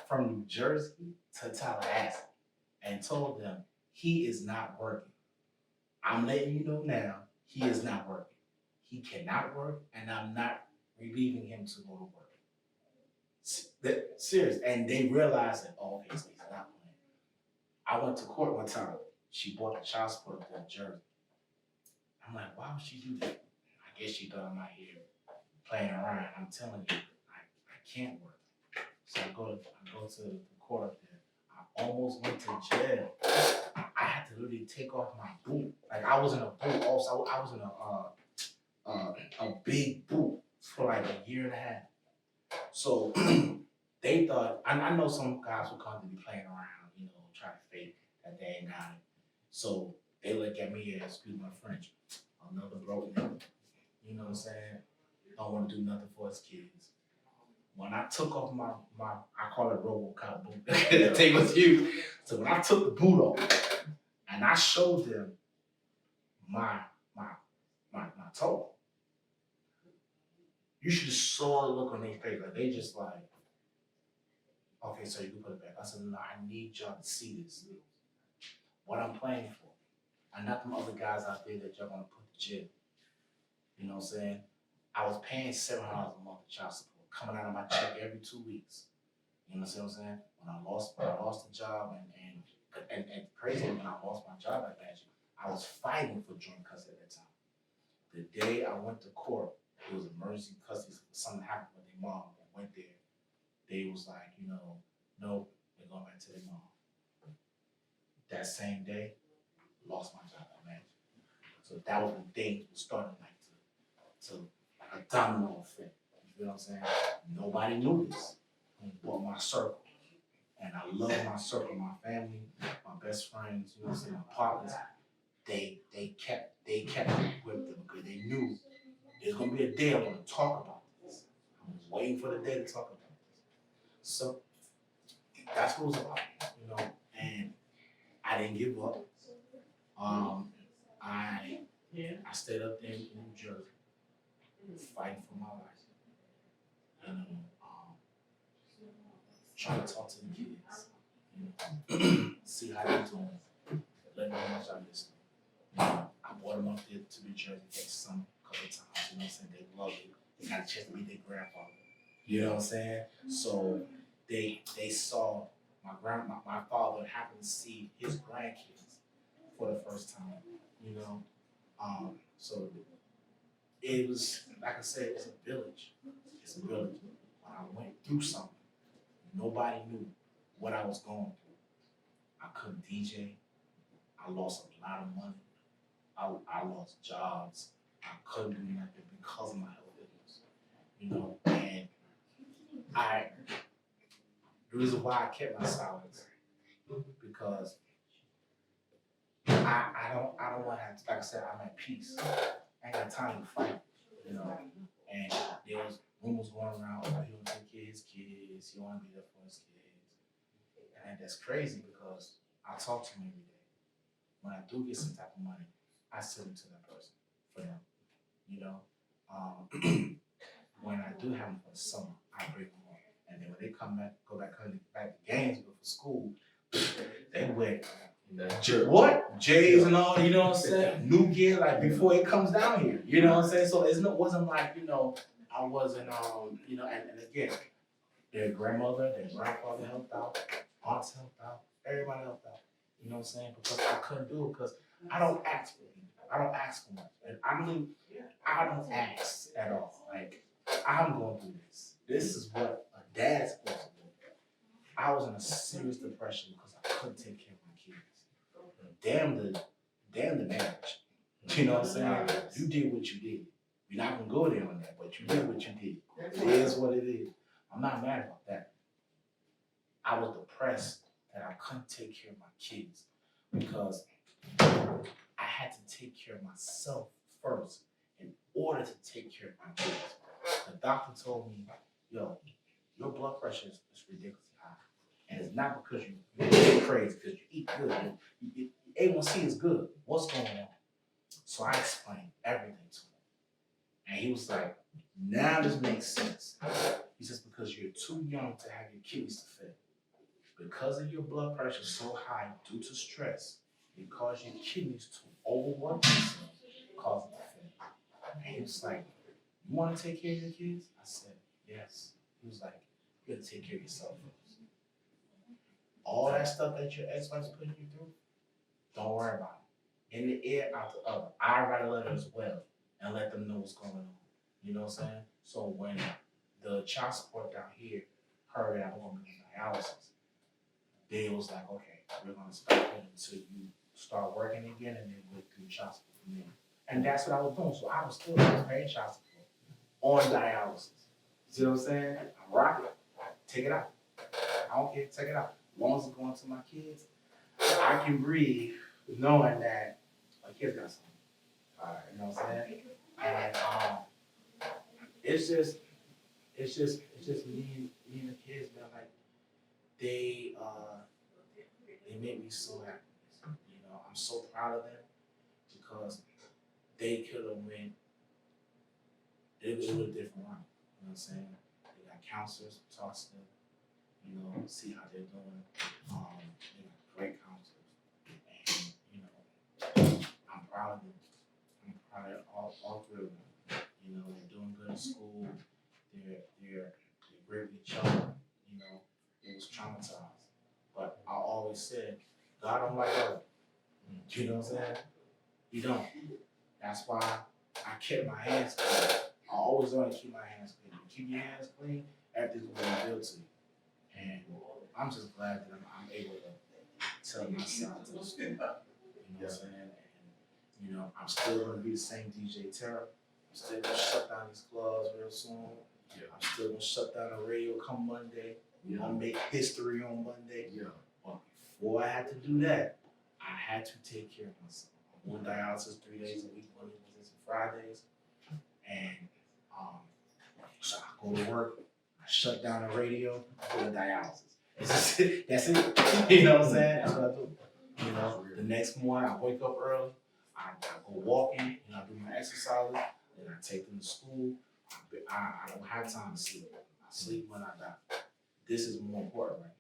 B: from New Jersey to Tallahassee and told them he is not working. I'm letting you know now, he is not working. He cannot work, and I'm not relieving him to go to work. Serious. And they realized that, oh, okay, so he's not playing. I went to court one time. She bought the child support up there in Jersey. I'm like, why would she do that? I guess she thought I'm out here playing around. I'm telling you, I can't work. So I go to the court up there. I almost went to jail. I had to literally take off my boot. Like, I was in a boot also. I was in a big boot for like a year and a half. So they thought, I know some guys will come to be playing around, you know, try to fake that they ain't got it. So they look at me as, excuse my French, another broke nigga. You know what I'm saying? Don't want to do nothing for his kids. When I took off my I call it RoboCop boot. The thing was huge. So when I took the boot off and I showed them my toe, you should have saw the look on their face. Like, they just like, okay, so you can put it back. I said, no, I need y'all to see this. What I'm playing for. And not them other guys out there that y'all gonna put to jail. You know what I'm saying? I was paying $700 a month of child support, coming out of my check every 2 weeks. You know what I'm saying? When I lost the job and crazy, when I lost my job at Magic, I was fighting for joint custody at that time. The day I went to court, it was emergency custody. Something happened with their mom. I went there. They was like, you know, no, they're going back to their mom. That same day, lost my job at Magic. So that was when things were starting like to like a domino effect. You feel what I'm saying? Nobody knew this but my circle. And I love my circle, my family, my best friends, you know what I'm saying, my partners. They kept me with them because they knew there's gonna be a day I'm gonna talk about this. I was waiting for the day to talk about this. So that's what it was about, you know, and I didn't give up. I stayed up there in New Jersey, fighting for my life. And trying to talk to the kids, you know, see how they're doing, let them know how much I miss them. You know, I brought them up there to New Jersey that summer a couple of times, you know what I'm saying? They loved it. They got a chance to meet their grandfather. You know what I'm saying? So they saw my father happened to see his grandkids for the first time, you know. So it was, like I said, it's a village. It's a village. When I went through something, nobody knew what I was going through. I couldn't DJ. I lost a lot of money. I lost jobs. I couldn't do nothing because of my health issues. You know, and the reason why I kept my silence because I don't want to have to, like I said, I'm at peace. I ain't got time to fight, you know. And there was rumors going around, oh, he don't take care of his kids, he don't want to be there for his kids. And that's crazy because I talk to him every day. When I do get some type of money, I send it to that person for them, you know. When I do have them for the summer, I bring them home. And then when they go back to Gainesville for school, they wear what? J's and all, you know what I'm saying? New gear, like before it comes down here, you know what I'm saying? So it wasn't like, you know, I wasn't, you know, and again, their grandmother, their grandfather helped out, aunts helped out, everybody helped out, you know what I'm saying? Because I couldn't do it because I don't ask for anything. I don't ask for much. And I don't ask at all. Like, I'm going through this. This is what a dad's supposed to do. I was in a serious depression because I couldn't take care of my kids. Damn the marriage. You know what I'm saying? You did what you did. We're not gonna go there on that, but you did what you did. It is what it is. I'm not mad about that. I was depressed that I couldn't take care of my kids because I had to take care of myself first in order to take care of my kids. The doctor told me, yo, your blood pressure is ridiculously high. And it's not because you're crazy, because you eat good. A1C is good. What's going on? So I explained everything to him. And he was like, now this makes sense. He says, because you're too young to have your kidneys to fail. Because of your blood pressure so high due to stress, it caused your kidneys to overwork themselves, cause it to fail. And he was like, you want to take care of your kids? I said, yes. He was like, you got to take care of yourself first. All that stuff that your ex-wife's putting you through, don't worry about it. In the ear, out the other. I write a letter as well and let them know what's going on. You know what I'm saying? So when the child support down here heard that I'm going to be on dialysis, they was like, okay, we're going to stop it until you start working again and then we'll do child support from there. And that's what I was doing. So I was paying child support on dialysis. See what I'm saying? I'm rocking. Take it out. I don't care. Take it out. As long as it's going to my kids, I can breathe knowing that my kids got something. All right, you know what I'm saying? And it's just me and the kids, man. Like they make me so happy. You know, I'm so proud of them because they could have went. It was a different route. You know what I'm saying? They got counselors, talk to them. You know, see how they're doing. They got great counselors, and you know, I'm proud of them. I'm proud of all three of them. You know, they're doing good in school. They're great with each other. You know, it was traumatized, but I always said, God don't like other. You know what I'm saying? He don't. That's why I kept my hands clean. I always want to keep my hands clean. You keep your hands clean, everything's going to be built to you. And I'm just glad that I'm able to tell my side to the story. You know what I'm saying? And, you know, I'm still going to be the same DJ Terrah. I'm still gonna shut down these clubs real soon.
A: Yeah.
B: I'm still gonna shut down the radio come Monday.
A: Yeah.
B: I'm gonna make history on Monday.
A: Yeah.
B: But before I had to do that, I had to take care of myself. I'm on dialysis 3 days a week, Monday, Wednesdays, and Fridays. And so I go to work, I shut down the radio, I go to dialysis. That's it. You know what I'm saying? That's what I do. You know, the next morning I wake up early, I go walking, and I do my exercises, and I take them to school. I don't have time to sleep. I sleep when I die. This is more important right now.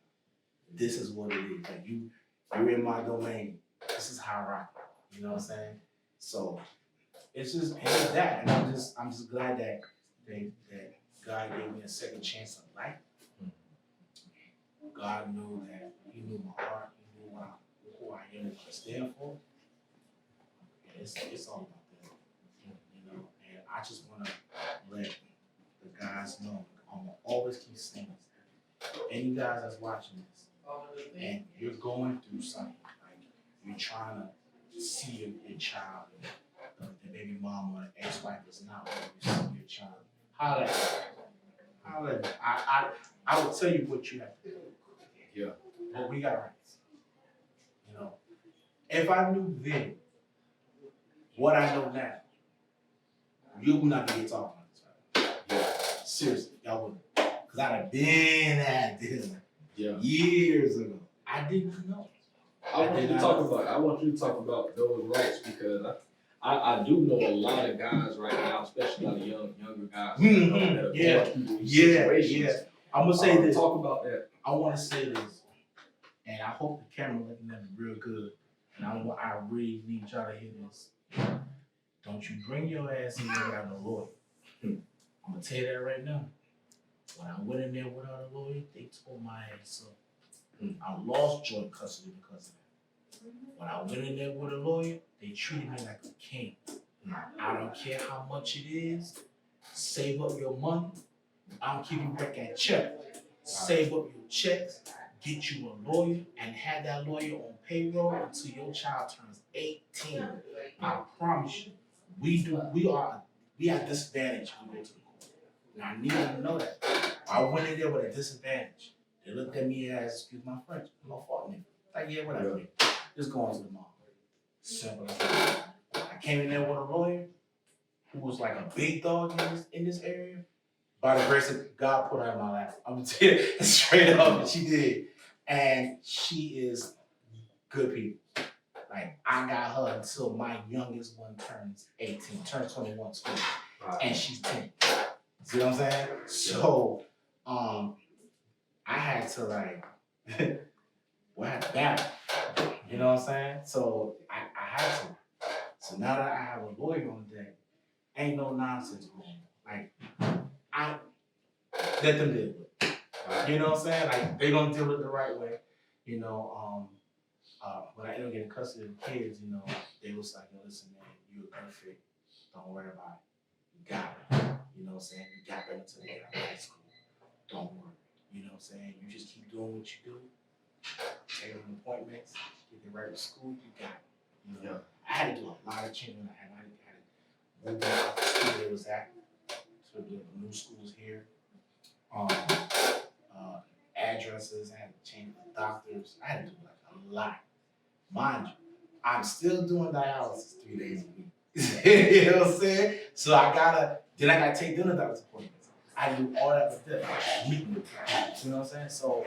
B: This is what it is. Like you're in my domain. This is how I rock. You know what I'm saying? So it's just that, and I'm just glad that God gave me a second chance of life. God knew that He knew my heart. He knew who I am and what I stand for. And it's all about that, you know. And I just want to let the guys know. I'm gonna always keep saying this. Any guys that's watching this, and you're going through something, like you're trying to see your child, and the baby mama or the ex-wife is not letting you see your child. Holla at me. I will tell you what you have to do.
A: Yeah.
B: But we got rights. You know, if I knew then what I know now, you would not be here talking about this. Right? Seriously, y'all wouldn't. Because I'd have been at this years ago. I didn't know.
A: I want you to talk about those rights because I do know a lot of guys right now, especially a lot of younger guys that are going through these situations.
B: I'm gonna say this.
A: Talk about that.
B: I want to say this, and I hope the camera looking at me real good. And I really need y'all to hear this. Don't you bring your ass in there without a lawyer. I'm gonna tell you that right now. When I went in there without a lawyer, they tore my ass up. I lost joint custody because of that. When I went in there with a lawyer, they treated me like a king. I don't care how much it is. Save up your money. I'll keep you back at check. Save up your checks, get you a lawyer, and have that lawyer on payroll until your child turns 18. I promise you, we have disadvantage when we go to the court. And I need you to know that. I went in there with a disadvantage. They looked at me as, excuse my French, no fault, nigga. Like, yeah, whatever. Just go on to the mall. Simple as that. I came in there with a lawyer who was like a big dog in this area. By the grace of God, put her in my lap. I'm gonna tell you straight up, and she did. And she is good people. Like, I got her until my youngest one turns 18, turns 21 soon. And she's 10. See what I'm saying? So, I had to had to battle. You know what I'm saying? So I had to. So now that I have a lawyer on deck, ain't no nonsense going on. Like, I let them deal with it. You know what I'm saying? Like, they gonna deal with it the right way. You know, when I ended up getting custody of the kids, you know, they was like, yo, listen, man, you're perfect. Don't worry about it. You got it. You know what I'm saying? You got them until they got high school. Don't worry. You know what I'm saying? You just keep doing what you do. Take them appointments. Get them right to school. You got it. You know? I had to do a lot of changing. I had to move out the school they was at to the new schools here. Addresses. I had to change the doctors. I had to do like a lot. Mind you, I'm still doing dialysis 3 days a week. You know what I'm saying? So I gotta take them to doctor's appointments. I do all that with them. Meeting with them. You know what I'm saying? So,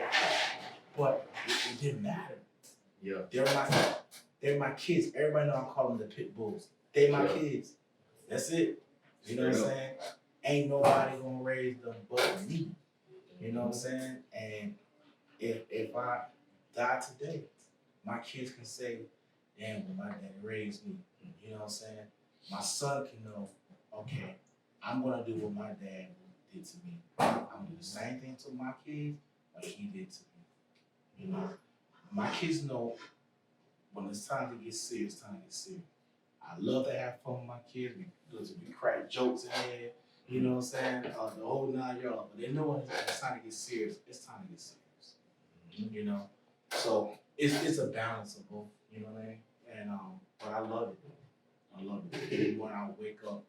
B: but it didn't matter.
A: Yeah.
B: They're my kids. Everybody know I call them the pit bulls. They my kids. That's it. You know what I'm saying? Ain't nobody gonna raise them but me. You know what I'm saying? And if I die today, my kids can say, damn, well, my dad raised me. You know what I'm saying? My son can know, okay, I'm gonna do what my dad did to me. I'm gonna do the same thing to my kids like he did to me. You know? My kids know when it's time to get serious, it's time to get serious. I love to have fun with my kids. We crack jokes in there. You know what I'm saying? The whole 9 year old. But they know when it's time to get serious, it's time to get serious. You know? So it's a balance of both, you know what I mean? And but I love it. I love it. Every morning I wake up,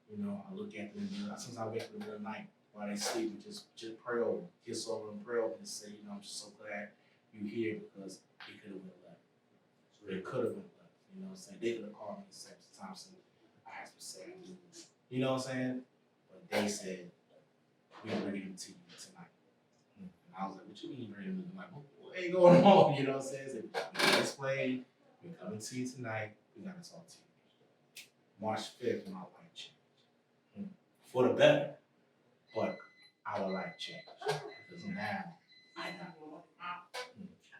B: You know, I look at them, sometimes I wake up in the middle of the night while they sleep and just pray over, kiss over and pray over and say, you know, I'm just so glad you're here because it could have been left. It could have been left. You know what I'm saying? They could have called me and said, Mr. Thompson, I have to say news. You know what I'm saying? But they said, we're bringing him to you tonight. And I was like, what you mean bringing him to tonight? What ain't going on? You know what I'm saying? They said, we explained, we're coming to you tonight. We got to talk to you. March 5th, my life changed. For the better. But our life changed. Because now I know.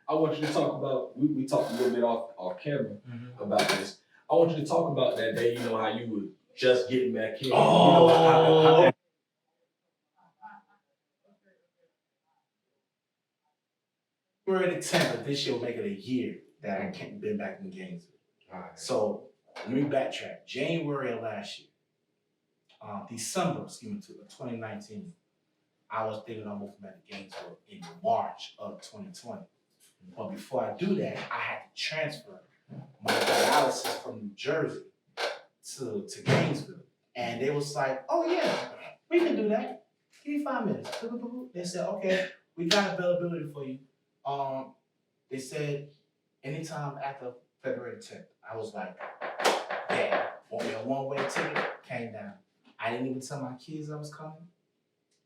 A: I want you to talk about, we talked a little bit off camera about this. I want you to talk about that day, you know, how you were just getting back in.
B: Oh.
A: You know,
B: February the 10th of this year will make it a year that I can't been back in Gainesville. So let me backtrack. January of last year, December, 2019, I was thinking of moving back to Gainesville in March of 2020. But before I do that, I had to transfer my dialysis from New Jersey to Gainesville. And they was like, oh yeah, we can do that. Give me 5 minutes. They said, okay, we got availability for you. They said anytime after February 10th. I was like, yeah, want me a one-way ticket? Came down. I didn't even tell my kids I was coming.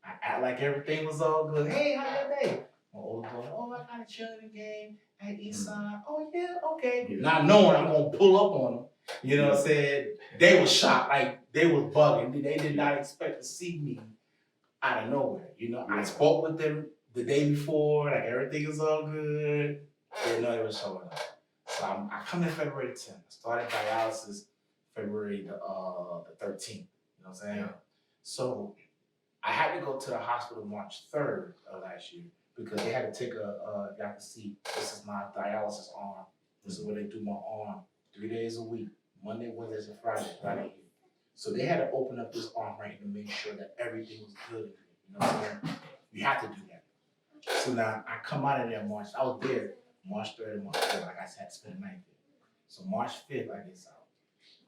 B: I act like everything was all good. Hey, how your day? My older boy, oh, I got a cheerleading game at Eastside. Oh yeah, okay. Yeah. Not knowing I'm gonna pull up on them. You know what I'm saying? They were shocked, like they was bugging. They did not expect to see me out of nowhere. You know, I spoke with them the day before, like everything is all good. They didn't know they were showing up. So I come in February 10th. I started dialysis February the 13th. You know what I'm saying? Yeah. So I had to go to the hospital March 3rd of last year because they had to take y'all can see, this is my dialysis arm. This is where they do my arm 3 days a week, Monday, Wednesdays, and Fridays, right here. So they had to open up this arm right to make sure that everything was good. You know what I'm saying? You have to do that. So now I come out of there March. I was there March 3rd and March 4th. Like I said, I had to spend the night there. So March 5th, I get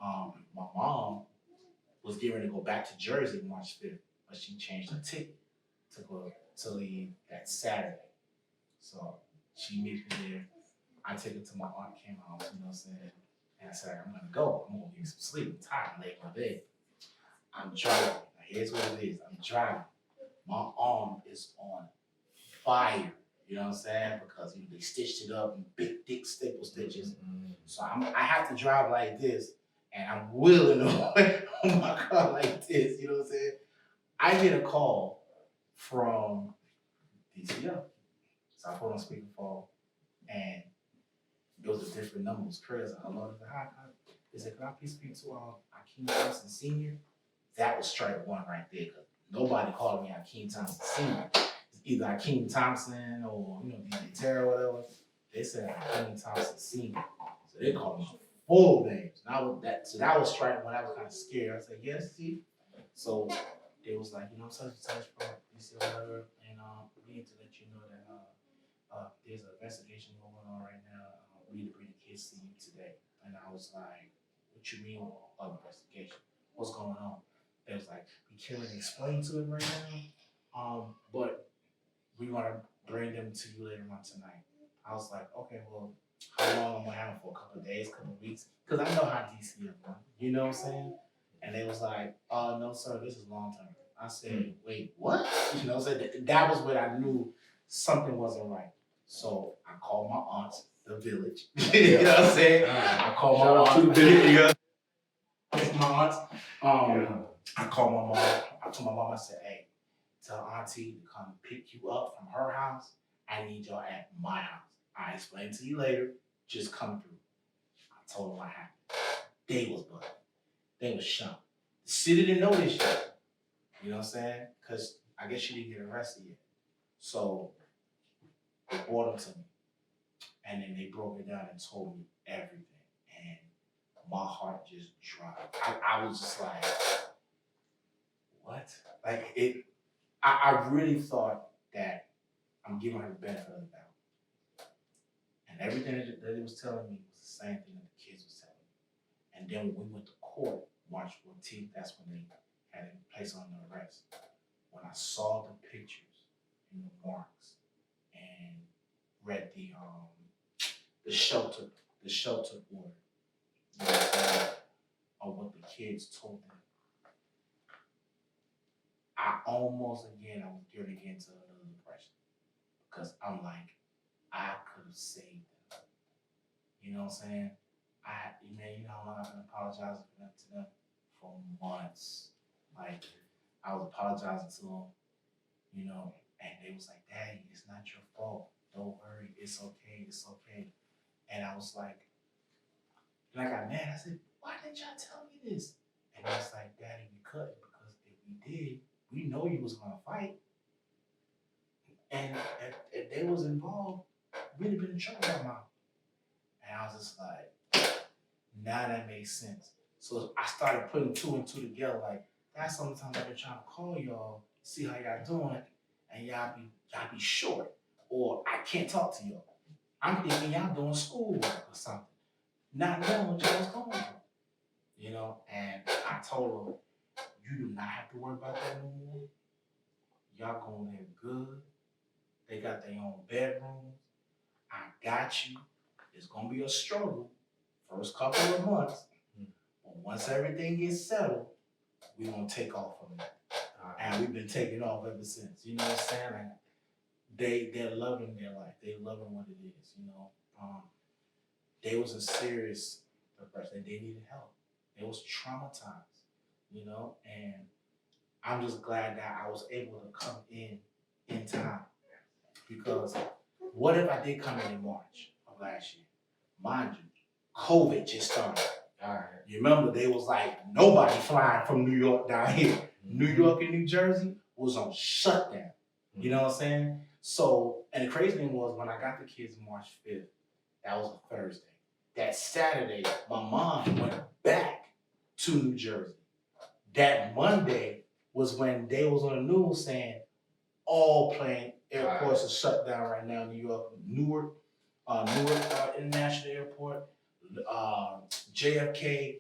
B: out. My mom was getting ready to go back to Jersey March 5th, but she changed her ticket to leave that Saturday. So she meets me there. I take her to my Aunt Akeem house, you know what I'm saying? And I said, I'm gonna go. I'm gonna get some sleep. I'm tired. I'm laying in my bed. I'm driving. Now, here's what it is. I'm driving. My arm is on fire. You know what I'm saying? Because they stitched it up in big, thick staple stitches. Mm-hmm. So I have to drive like this, and I'm wheeling on my car like this. You know what I'm saying? I get a call from DCWT. So I put on speakerphone, and it was a different number. It was crazy. I love it. They said, can I please speak to Akeem Thompson Sr.? That was strike one right there. Cause nobody called me Akeem Thompson Sr. It's either Akeem Thompson or DJ Terrah or whatever. They said Akeem Thompson Sr. So they called me full names. So that was strike one. I was kind of scared. I said, yes, see. So they was like, such and such from DC whatever, and we need to let you know that there's an investigation going on right now. We need to bring the kids to you today. And I was like, what you mean investigation? What's going on? They was like, we can't really explain to it right now, but we want to bring them to you later on tonight. I was like, okay, well, how long am I having for? A couple of days, couple of weeks? Because I know how DC is, you know what I'm saying? And they was like, no, sir, this is long term. I said, wait, what? You know what I'm saying? That was when I knew something wasn't right. So I called my aunt, the village. You know what I'm saying? I called my aunt, the village. My aunt. I called my mom. I told my mom, I said, hey, tell auntie to come pick you up from her house. I need y'all at my house. I explain to you later. Just come through. I told them what happened. They was bugging. They was shocked. The city didn't know this shit. You know what I'm saying? Because I guess she didn't get arrested yet. So they brought them to me. And then they broke it down and told me everything. And my heart just dropped. I was just like, what? Like I really thought that I'm giving her the benefit of the doubt. And everything that they was telling me was the same thing that the kids was telling me. And then when we went to court, March 14th, that's when had been placed under arrest. When I saw the pictures in the marks and read the shelter order, you know what I'm saying, of what the kids told them, I almost again I was getting into another depression because I'm like, I could have saved them. You know what I'm saying? You know how long I've been apologizing to them for months. Like I was apologizing to them, you know, and they was like, Daddy, it's not your fault. Don't worry, it's okay, it's okay. And I was like, and I got mad. I said, why didn't y'all tell me this? And I was like, Daddy, we couldn't because if we did, we know you was gonna fight. And if they was involved, we'd have been in trouble right now. And I was just like, now that makes sense. So I started putting two and two together. Like that's sometimes I've been trying to call y'all, see how y'all doing, and y'all be short, or I can't talk to y'all. I'm thinking y'all doing schoolwork or something, not knowing what y'all was going through. You know, and I told them, you do not have to worry about that no more. Y'all going there good. They got their own bedrooms. I got you. It's gonna be a struggle first couple of months, but once everything gets settled, we're gonna take off from it. And we've been taking off ever since. You know what I'm saying? Like they're loving their life. They're loving what it is. You know, they was in serious depression. They needed help. They was traumatized. You know, and I'm just glad that I was able to come in time. Because what if I did come in March of last year? Mind you, COVID just started. All right. You remember they was like nobody flying from New York down here. Mm-hmm. New York and New Jersey was on shutdown. Mm-hmm. You know what I'm saying? So, and the crazy thing was when I got the kids March 5th, that was a Thursday. That Saturday, my mom went back to New Jersey. That Monday was when they was on the news saying all plane airports are shut down right now in New York. Newark International Airport, JFK,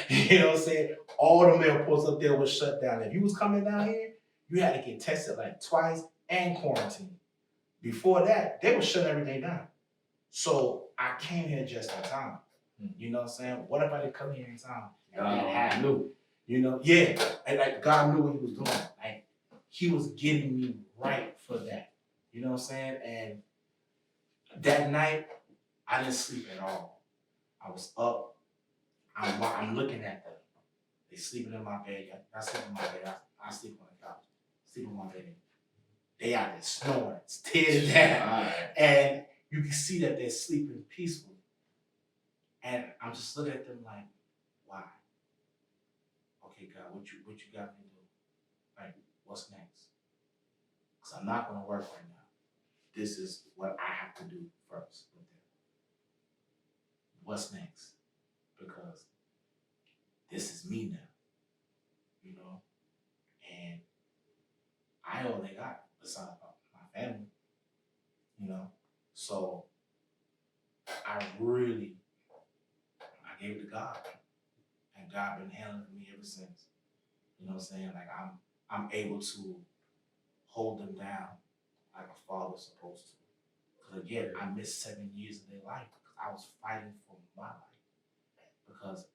B: you know what I'm saying? All them airports up there was shut down. If you was coming down here, you had to get tested like twice and quarantined. Before that, they were shutting everything down. So I came here just in time. You know what I'm saying? What if I didn't come here in time? And I knew. You know? Yeah. And like God knew what he was doing. Like he was getting me right for that. You know what I'm saying? And that night, I didn't sleep at all. I was up. I'm looking at them. They sleeping in my bed. I sleep in my bed. I sleep on the couch. Sleep on my bed. They out there snoring. It's tears down. And you can see that they're sleeping peacefully. And I'm just looking at them like, why? Okay, God, what you got me to do? Like, what's next? Because I'm not going to work right now. This is what I have to do first with them. What's next? Because this is me now, you know? And I know they got besides my family, you know? So I gave it to God. And God been handling me ever since. You know what I'm saying? Like I'm able to hold them down like a father's supposed to. Because again, I missed 7 years of their life because I was fighting for my life. Because,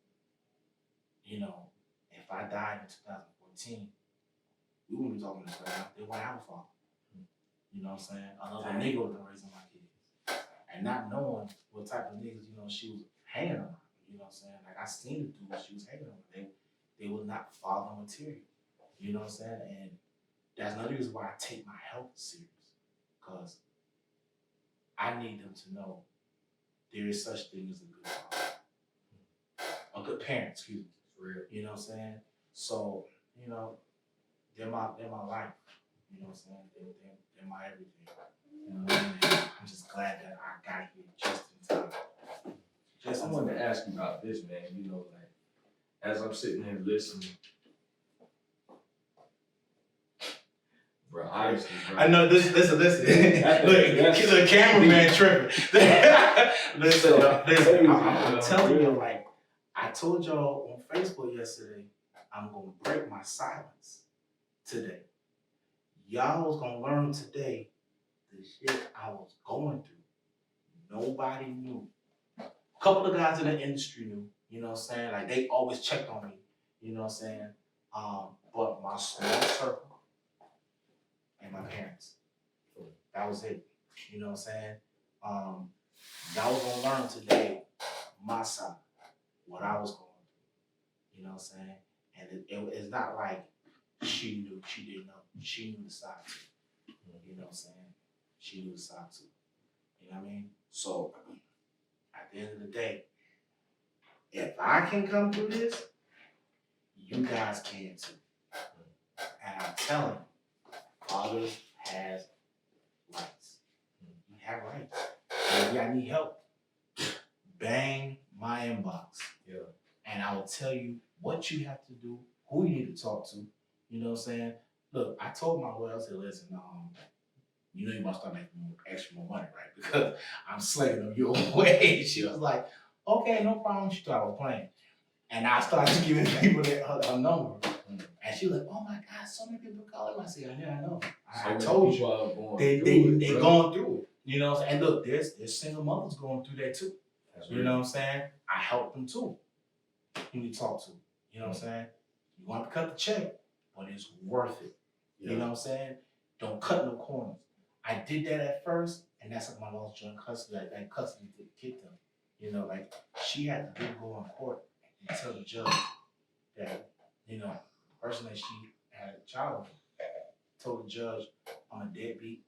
B: you know, if I died in 2014, we wouldn't be talking this right now. They wouldn't have a father. You know what I'm saying? Another nigga would have been raising my kids. And not knowing what type of niggas, you know, she was hanging around. You know what I'm saying? Like I seen the dudes she was hanging around. They were not father material. You know what I'm saying? And that's another reason why I take my health serious. Because I need them to know there is such thing as a good father. A good parent, excuse me. Real. You know what I'm saying? So, you know, they're my life. You know what I'm saying? They're my everything. You know what I mean? I'm just glad that I got here just in time.
A: I wanted to ask you about this, man. You know, like, as I'm sitting here listening, bro, honestly, bro. I know this. Listen. Look, the cameraman tripping. listen. I'm telling you, like, I told y'all on Facebook yesterday,
B: I'm gonna break my silence today. Y'all was gonna learn today the shit I was going through. Nobody knew. A couple of guys in the industry knew, you know what I'm saying? Like they always checked on me, you know what I'm saying? But my small circle and my parents, that was it. You know what I'm saying? Y'all was gonna learn today my side, what I was going through. You know what I'm saying? And it's not like she knew, she didn't know. She knew the side too. You know what I'm saying? She knew the side too. You know what I mean? So at the end of the day, if I can come through this, you guys can too. And I'm telling you, fathers has rights. You have rights. And if y'all need help, bang my inbox.
A: Yeah.
B: And I will tell you what you have to do, who you need to talk to. You know what I'm saying? Look, I told my wife, I said, listen, you know you must start making extra more money, right? Because I'm slaying them your way. She was like, okay, no problem. She thought I was playing. And I started giving people her number. And she was like, oh my God, so many people calling. I said, yeah, I know. I told you. They going through it. You know what I'm saying? And look, there's single mothers going through that too. You know what I'm saying? I help them too. Who you talk to. You know what I'm saying? You want to cut the check, but it's worth it. Yeah. You know what I'm saying? Don't cut no corners. I did that at first, and that's like my mom's joint custody. That custody kicked them. You know, like she had to go in court and tell the judge that, you know, the person that she had a child with told the judge, I'm a deadbeat.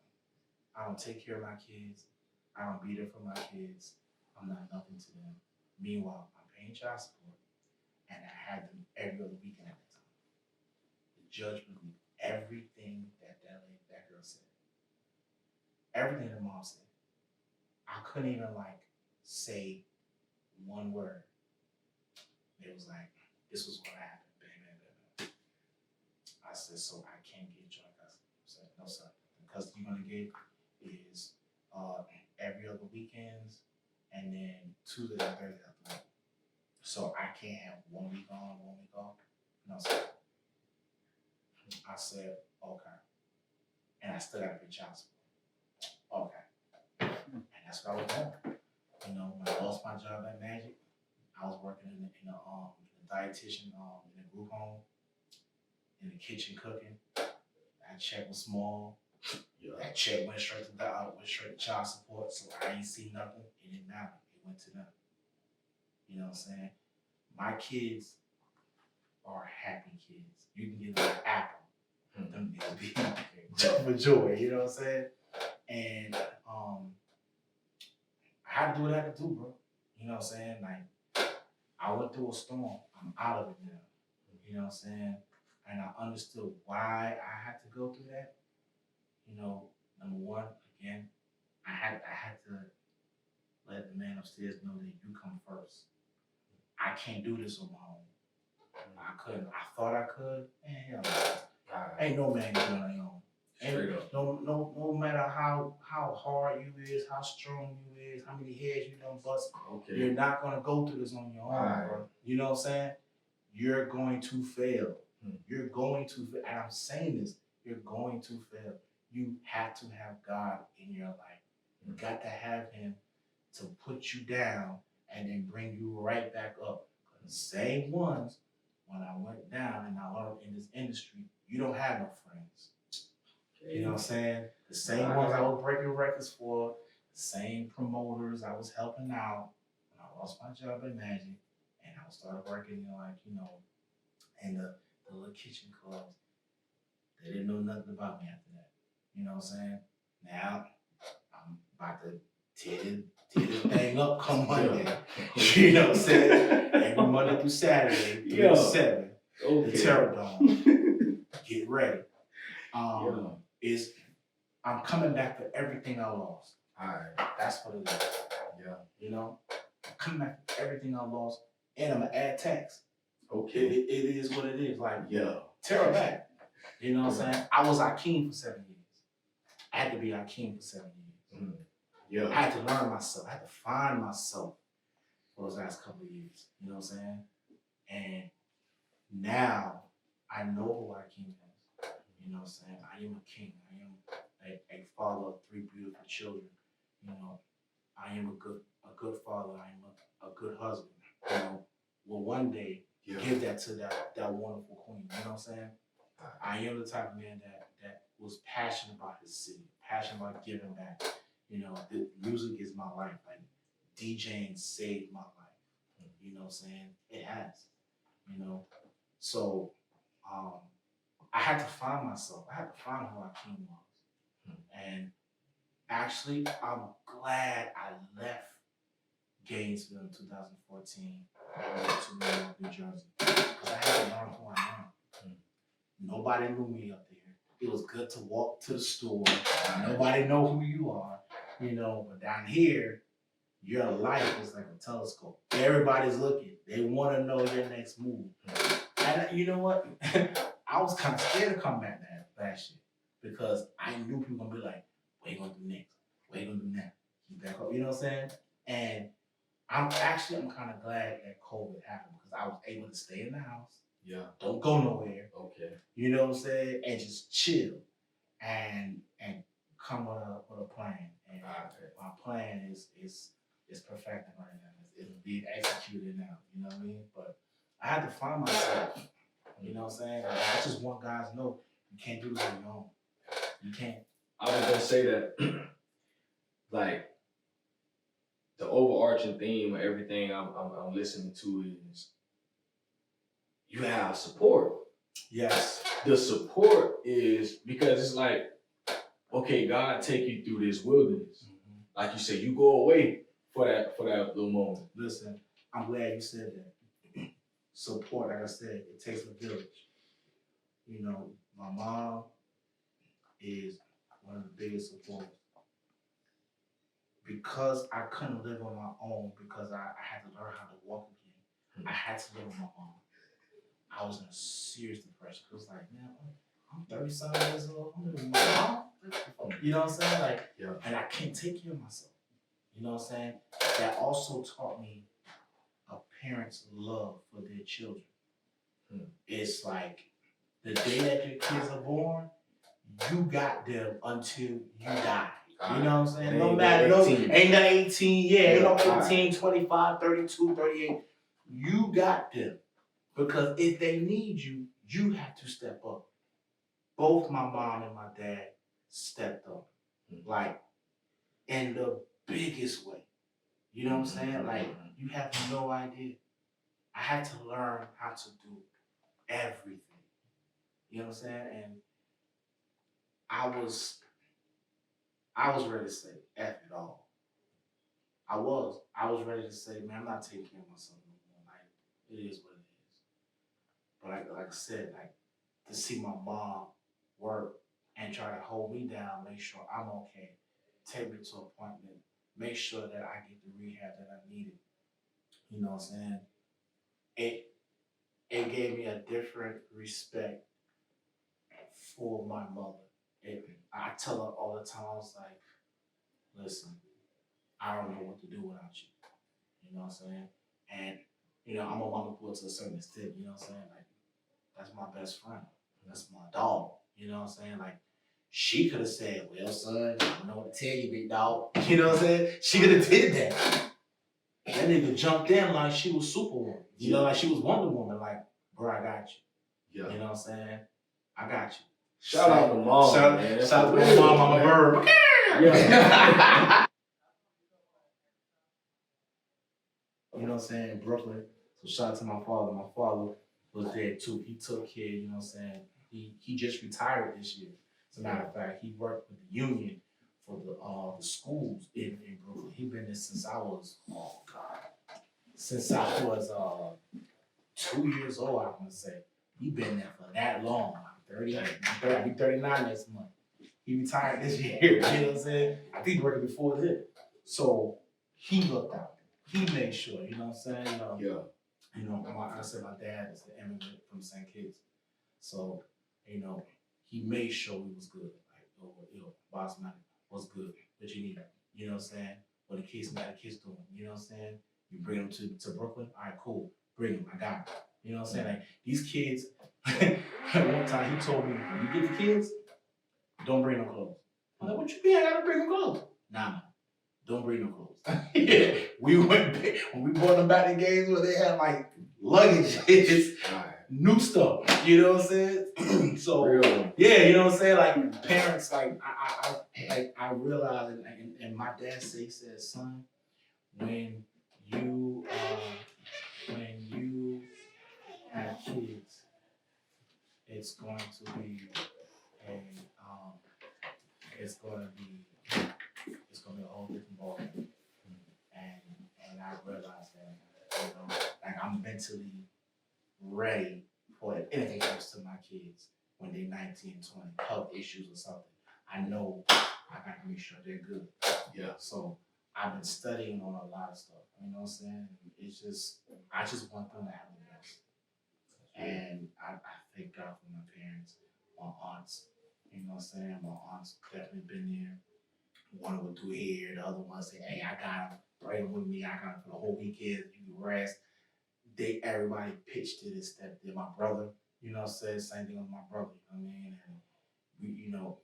B: I don't take care of my kids. I don't be there for my kids. I'm not nothing to them. Meanwhile, I'm paying child support, and I had them every other weekend at the time. The judge believed everything that girl said. Everything the mom said. I couldn't even say one word. It was like, this was what happened. Bam, bam, bam, bam. I said, so I can't get joint custody. I said, no, sir. The custody you're gonna get is every other weekends, and then Tuesday and Thursday after that. So I can't have 1 week on, 1 week off. No, sir. I said, okay. And I still gotta pay child support. Okay. And that's what I was doing. You know, when I lost my job at Magic, I was working in the dietitian in a group home, in the kitchen cooking. That check was small. Yeah. That check went straight to child support, so I ain't see nothing. It didn't matter. It went to them. You know what I'm saying? My kids are happy kids. You can get them an apple. Them niggas be jump for joy. You know what I'm saying? And I had to do what I had to do, bro. You know what I'm saying? Like, I went through a storm. I'm out of it now. You know what I'm saying? And I understood why I had to go through that. You know, number one, again, I had to let the man upstairs know that you come first. I can't do this on my own. I couldn't. I thought I could. Man, hell no. Ain't no man doing it on their own.
A: Straight up.
B: No matter how hard you is, how strong you is, how many heads you done bust, okay, you're not gonna go through this on your own, bro. You know what I'm saying? You're going to fail. You're going to fail. And I'm saying this, you're going to fail. You have to have God in your life. You got to have him to put you down and then bring you right back up. The same ones, when I went down and I learned in this industry, you don't have no friends. You know what I'm saying? The same ones I was breaking records for, the same promoters I was helping out when I lost my job at Magic, and I started working in the little kitchen clubs. They didn't know nothing about me after that. You know what I'm saying? Now I'm about to tear this thing up come Monday. You know what I'm saying? Every Monday through Saturday, 3 to 7. Okay. The Terrah Dome. Get ready. I'm coming back for everything I lost. Alright. That's what it is. Yeah. You know? I'm coming back for everything I lost, and I'm gonna add tax. Okay. It is what it is. Like, yeah. Terrah back. You know what I'm saying? I was Akeem for 7 years. I had to be Akeem for 7 years. Mm. Yeah. I had to learn myself. I had to find myself for those last couple of years. You know what I'm saying? And Now I know who Akeem is. You know what I'm saying? I am a king. I am a father of 3 beautiful children. You know, I am a good father. I am a good husband. You know, will one day give that to that wonderful queen. You know what I'm saying? I am the type of man that was passionate about his city, passionate about giving back. You know, the music is my life. Like DJing saved my life. You know what I'm saying? It has. You know, so I had to find myself. I had to find who Akeem was. And actually, I'm glad I left Gainesville in 2014 and went to New York, New Jersey. Because I had to learn who I am. Nobody knew me up there. It was good to walk to the store. Nobody know who you are, you know. But down here, your life is like a telescope. Everybody's looking. They want to know your next move. And you know what? I was kind of scared to come back that shit because I knew people were gonna be like, "What you gonna do next? What you gonna do next?" You back up, you know what I'm saying? And I'm kind of glad that COVID happened because I was able to stay in the house.
A: Yeah.
B: Don't go nowhere.
A: Okay.
B: You know what I'm saying? And just chill and come with a plan. And my plan is perfected right now. It's being executed now. You know what I mean? But I had to find myself. You know what I'm saying? I just want guys to know you can't do this on your own. You can't.
A: I was gonna say that, like, the overarching theme of everything I'm listening to is you have support.
B: Yes.
A: The support is because it's like, okay, God take you through this wilderness. Mm-hmm. Like you said, you go away for that little moment.
B: Listen, I'm glad you said that. Support, like I said, it takes a village. You know, my mom is one of the biggest supporters. Because I couldn't live on my own, because I had to learn how to walk again. I had to live with my mom. I was in a serious depression. It was like, man, I'm 37 years old. I'm living with my mom. You know what I'm saying? Like, yeah. And I can't take care of myself. You know what I'm saying? That also taught me a parent's love for their children. It's like the day that your kids are born, you got them until you die. You know what I'm saying? No matter, ain't no 18, ain't no 18, 25, 32, 38. You got them. Because if they need you, you have to step up. Both my mom and my dad stepped up. Like, in the biggest way. You know what I'm saying? Like, you have no idea. I had to learn how to do everything. You know what I'm saying? And I was ready to say, F it all. I was ready to say, man, I'm not taking care of myself no more. Like, it is what it is. But like I said, like, to see my mom work and try to hold me down, make sure I'm okay, take me to an appointment, make sure that I get the rehab that I needed. You know what I'm saying? It gave me a different respect for my mother. I tell her all the time, I was like, listen, I don't know what to do without you. You know what I'm saying? And, you know, I'm a mama pool to a certain extent, you know what I'm saying? Like, that's my best friend. That's my dog. You know what I'm saying? Like, she could have said, well, son, I don't know what to tell you, big dog. You know what I'm saying? She could have did that. That nigga jumped in like she was Superwoman. You know, like she was Wonder Woman. Like, bro, I got you. Yeah. You know what I'm saying? I got you.
A: Shout out to mom, man.
B: Shout out to my mom, I'm a bird. Yeah. You know what I'm saying? Brooklyn. So shout out to my father. My father was there too. He took care, you know what I'm saying? He just retired this year. As a matter of fact, he worked with the union for the schools in Brooklyn. He been there since I was, since I was 2 years old, I'm gonna say. He been there for that long. I'm 30, I'll be 39 next month. He retired this year, you know what I'm saying? I think he worked before this. So he looked out. He made sure, you know what I'm saying? You know, like I said, my dad is the immigrant from St. Kitts. So, you know, he made sure we was good. Like, boss man was good. What you need, you know what I'm saying? What the kids doing, you know what I'm saying? You bring them to Brooklyn, all right, cool. Bring them, I got them. You know what I'm saying? Like these kids, one time he told me, when you get the kids, don't bring no clothes. I'm like, what you mean I gotta bring no clothes? Nah, don't bring no clothes. Yeah, we went when we brought them back to games where they had like luggage, new stuff. You know what I'm saying? So
A: Real.
B: yeah, you know what I'm saying? Like parents, like I realized, and my dad said, son, when you have kids, it's going to be a it's going to be a whole different ballgame. And I realized that, you know, like I'm mentally ready for if anything happens to my kids when they're 19 and 20, health issues or something. I know I got to make sure they're good.
A: Yeah.
B: So I've been studying on a lot of stuff. You know what I'm saying? It's just, I just want them to have the best. And I thank God for my parents, my aunts. You know what I'm saying? My aunts definitely been there. One would do hair, the other one say, hey, I got him, bring him with me, I got him for the whole weekend, you can rest. Everybody pitched to this step. Did my brother, you know what I'm saying? Same thing with my brother, you know what I mean? And we, you know,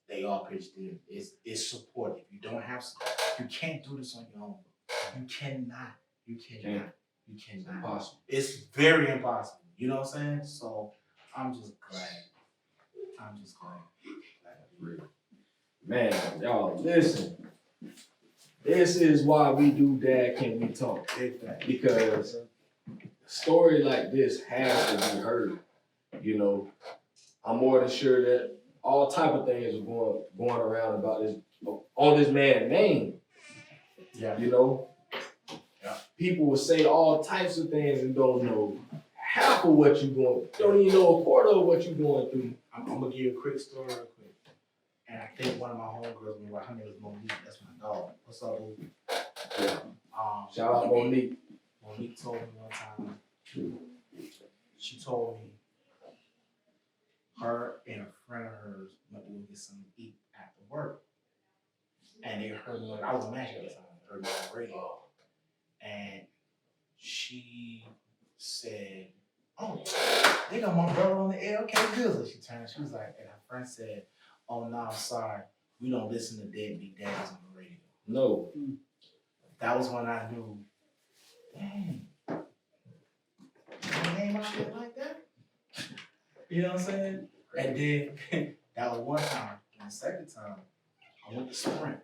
B: they all pitched in. It's support. If you don't have support, you can't do this on your own. You cannot.
A: It's impossible.
B: It's very impossible. You know what I'm saying? So I'm just glad.
A: Man, y'all, listen. This is why we do Dad Can We Talk. Because a story like this has to be heard. You know, I'm more than sure that all type of things are going around about this on this man's name.
B: Yeah.
A: You know?
B: Yeah.
A: People will say all types of things and don't know half of what you're going, don't even know a quarter of what you're going through.
B: I'm gonna give you a quick story real quick. And I think one of my homegirls, her name is Monique, that's my dog. What's up, boo?
A: Yeah. Shout out Monique.
B: Monique told me one time, she told me her and a friend of hers went to go get something to eat after work. And they heard me, I was a match at the time, heard me on the radio. And she said, oh, they got my brother on the air, okay, good. So she turned, she was like, and her friend said, oh no, I'm sorry, we don't listen to deadbeat dads on the radio.
A: No.
B: That was when I knew, dang, my name out there like that? You know what I'm saying? And then that was one time. And the second time, I went to Sprint.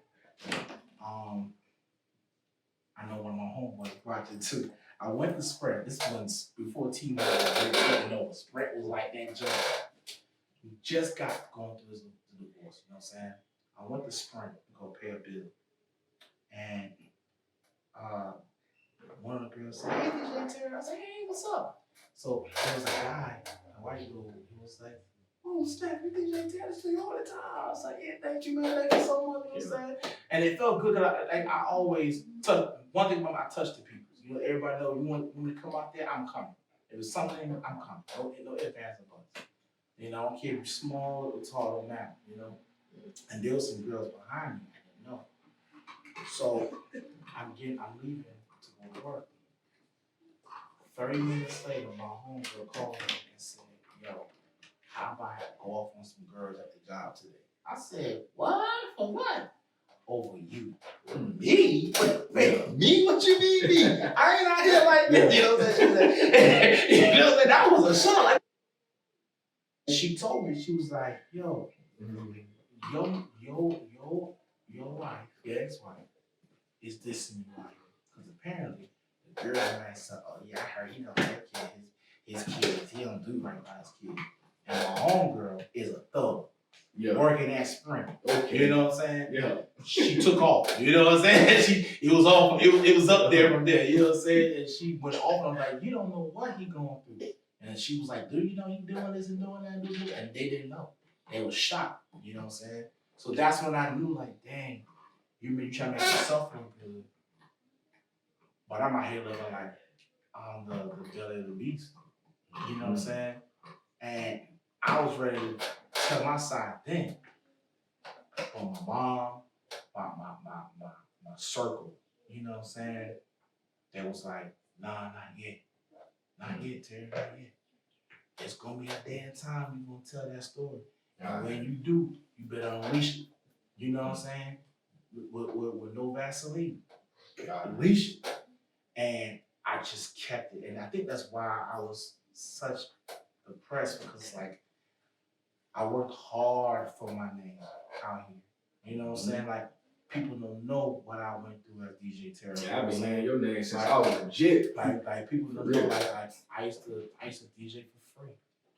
B: I know one of my homeboys watching too. I went to Sprint. This was before T-Mobile was really taking over. Sprint was like that job. We just got going through the divorce, you know what I'm saying? I went to Sprint to go pay a bill. And one of the girls said, hey, DJ Terrah. I said, hey, what's up? So there was a guy, a white dude, he was like, oh, snap, you DJ Terrah to you all the time. I was like, yeah, thank you, man. Thank you so much. You know what I'm saying? And it felt good that I always touch, one thing about I touch the people. You know, everybody know you want me to come out there, I'm coming. If it's something, I'm coming. No ifs, ands, or buts. You know, I don't care if you're small or tall, don't matter, you know. And there was some girls behind me, I didn't know. So I'm leaving to go to work. 30 minutes later, my homegirl called me and said, yo, how about I go off on some girls at the job today? I said, what? For what? Over you. Me? Wait, me? What you mean me? I ain't out here like this. You know what I'm saying? You know what I'm saying? That was a shock. Like, she told me, she was like, yo, your wife, your ex-wife, is dissing you out here. Because apparently, the girl might say, oh yeah, I heard he don't take care of his kids. He don't do right by his kids. And my homegirl is a thug. Yeah. Working at Sprint. Okay. You know what I'm saying? Yeah. She took off. You know what I'm saying? It was up there from there. You know what I'm saying? And she went off and I'm like, you don't know what he going through. And she was like, do you know he doing this and doing that and doing that? And they didn't know. They was shocked. You know what I'm saying? So that's when I knew, like, dang, you trying to make yourself look good. But I'm out here looking like I'm the belly of the beast. You know what I'm saying? And I was ready to tell my side then. But my mom, my circle, you know what I'm saying? They was like, nah, not yet. Not yet, Terry, not yet. It's gonna be a day and time you're gonna tell that story. And when you do, you better unleash it. You know what I'm saying? With no Vaseline. Unleash it. And I just kept it. And I think that's why I was such depressed, because like I worked hard for my name out here. You know what I'm saying? Like people don't know what I went through as DJ Terrah.
A: Yeah, I've been hearing your name since I was legit.
B: Like people don't know. Like I used to DJ for free.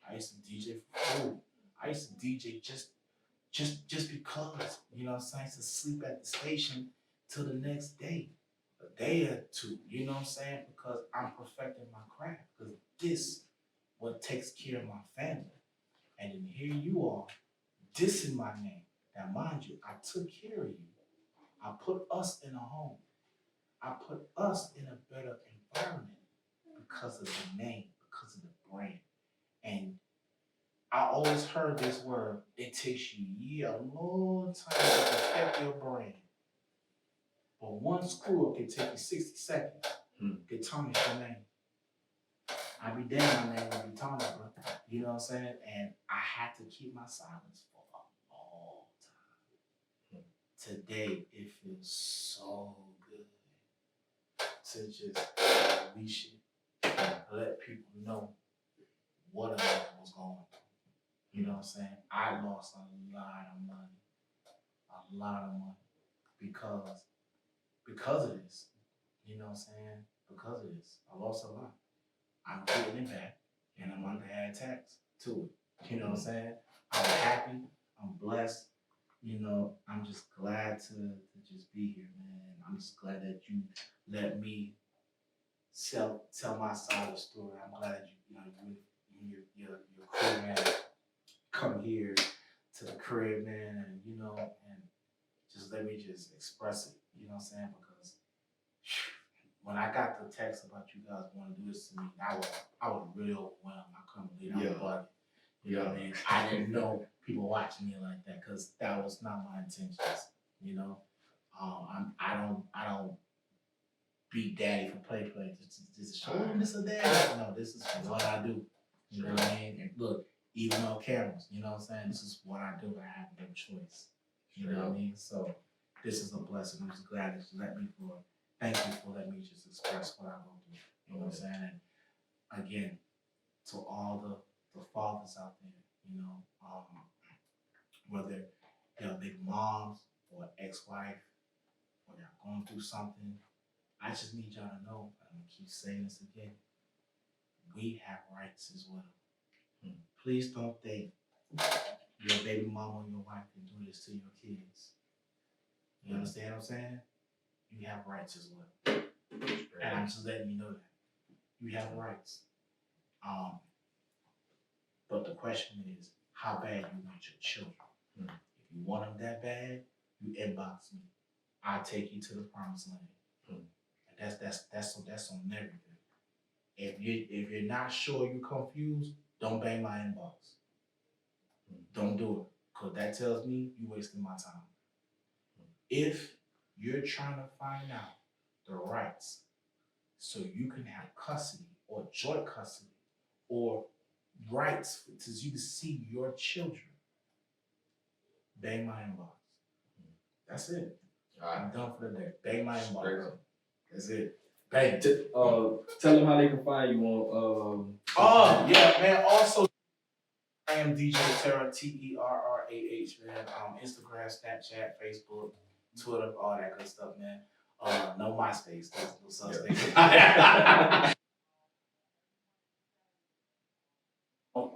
B: I used to DJ for food. I used to DJ just because, you know what I'm saying, to sleep at the station till the next day, a day or two, you know what I'm saying, because I'm perfecting my craft, because this what takes care of my family. And then here you are, dissing my name. Now mind you, I took care of you. I put us in a home. I put us in a better environment because of the name, because of the brand. And I always heard this word, it takes you a long time to perfect your brand. But one screw up can take you 60 seconds to tarnish your name. I be damn my name will be tarnished, bro. You know what I'm saying? And I had to keep my silence for a long time. Today, it feels so good to just unleash it and let people know what a man was going through. You know what I'm saying? I lost a lot of money because of this. You know what I'm saying? Because of this, I lost a lot. I'm getting it back, and I'm under add tax to it. You know what I'm saying? I'm happy. I'm blessed. You know, I'm just glad to just be here, man. I'm just glad that you let me tell my side of the story. I'm glad your crew, man, come here to the crib, man, and you know, and just let me just express it. You know what I'm saying? Because when I got the text about you guys want to do this to me, I was really overwhelmed. I couldn't believe it. I was bugging. You know what I mean? I didn't know people watching me like that, because that was not my intentions. You know, I don't beat daddy for play. Just show him this or that. No, this is what I do. You know what I mean? And look, even on cameras, you know what I'm saying? This is what I do. I have no choice. You know what I mean? So this is a blessing. I'm just glad that you let me thank you for letting me just express what I go through. You know what I'm saying? And again, to all the fathers out there, you know, whether they're big moms or ex-wife, or they're going through something, I just need y'all to know, I'm gonna keep saying this again, we have rights as well. Please don't think your baby mama or your wife can do this to your kids. You understand what I'm saying? You have rights as well. And I'm just letting you know that. You have rights. But the question is, how bad you want your children? If you want them that bad, you inbox me. I'll take you to the promised land. And that's on everything. If you're not sure, you're confused, don't bang my inbox. Don't do it, because that tells me you're wasting my time. If you're trying to find out the rights so you can have custody or joint custody or rights to you to see your children, bang my inbox. That's it. I'm done for the day. Bang my inbox. That's it. Bang.
A: Tell them how they can find you on.
B: Yeah, man. Also, I am DJ Terrah, Terrah, man. Instagram, Snapchat, Facebook, Twitter, all that good stuff, man. No MySpace. No such thing.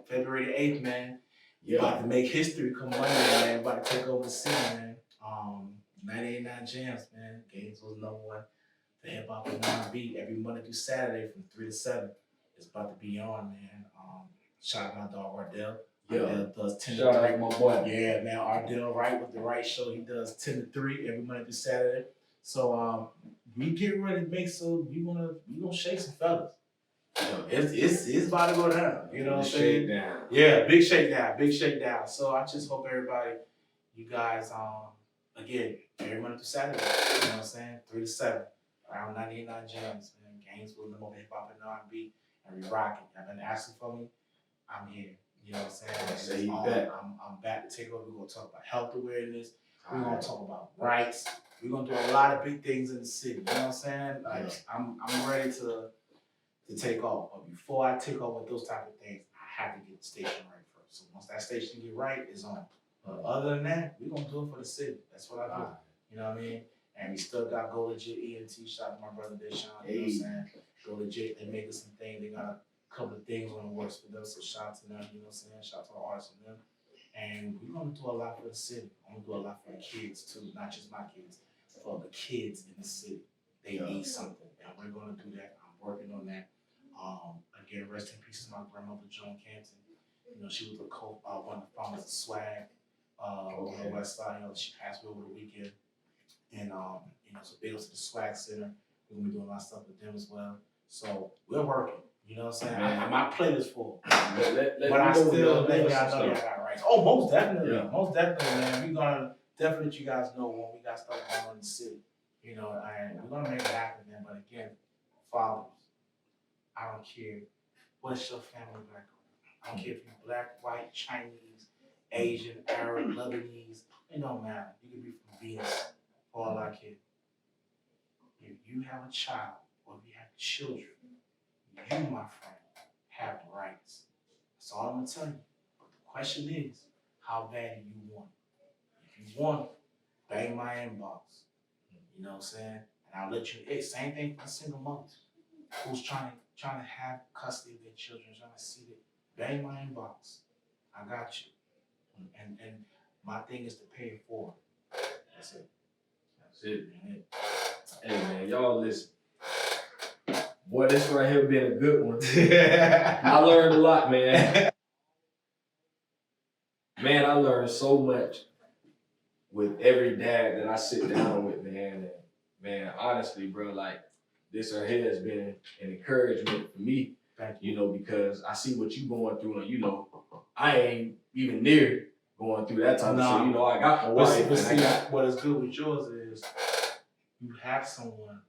B: February the 8th, man. About to make history come Monday, man. About to take over the city, man. 98.9 Jams, man. Gainesville's #1 for hip hop and R&B every Monday through Saturday from 3 to 7. It's about to be on, man. Shout out my dog Ardell. Ardell does 10 to 3. Shout out my boy. Yeah, man. Ardell, right with the right show. He does 10 to 3 every Monday through Saturday. So we get ready to make we gonna shake some fellas. It's about to go down. You know what I'm saying? Yeah, big shakedown. So I just hope everybody, you guys, again, every Monday through Saturday, you know what I'm saying? 3 to 7, around 98.9 Jams, man. Gainesville, hip hop and R&B and we rocking. Y'all been asking for me, I'm here. You know what I'm saying?
A: Say you back.
B: I'm back to take over. We're gonna talk about health awareness. We're gonna talk about rights. We're gonna do a lot of big things in the city. You know what I'm saying? Like I'm ready to take off. But before I take off with those type of things, I have to get the station right first. So once that station get right, it's on. Other than that, we're gonna do it for the city. That's what I do. You know what I mean? And we still got Go Legit ENT. Shout out to my brother Deshaun. You know what I'm saying? Go Legit, they making some things. They got a couple of things on the works for them. So shout out to them, you know what I'm saying? Shout out to the artists and them. And we're gonna do a lot for the city. I'm gonna do a lot for the kids too, not just my kids, for the kids in the city. They need something. And we're gonna do that. I'm working on that. Again, rest in peace to my grandmother Joan Canton. You know, she was one of the founders of Swag. On the west side, you know, she passed away over the weekend. And you know, so big up to the Swag Center. We're gonna be doing a lot of stuff with them as well. So we're working. You know what I'm saying? My plate is full. But I still let y'all know y'all got rights. Oh, most definitely. Yeah. Most definitely, man. We're gonna definitely let you guys know when we got stuff going on in the city. You know, and we're gonna make it happen, man. But again, fathers, I don't care what's your family background. I don't care if you're black, white, Chinese, Asian, Arab, Lebanese. It don't matter. You can be from Venus. For all I care. If you have a child or if you have children, you, my friend, have rights. That's all I'm gonna tell you. But the question is, how bad do you want it? If you want it, bang my inbox. You know what I'm saying? And I'll let you. Hey, same thing for single mothers who's trying to have custody of their children, trying to see it. Bang my inbox. I got you. And my thing is to pay it forward. That's it. That's it, man.
A: Hey man, y'all listen. Boy, this right here been a good one. I learned a lot, man. Man, I learned so much with every dad that I sit down with, man. And man, honestly, bro, like this right here has been an encouragement for me. You know, because I see what you going through, and you know, I ain't even near going through that type of shit. You know, I got my wife.
B: But see, what is good with yours is you have someone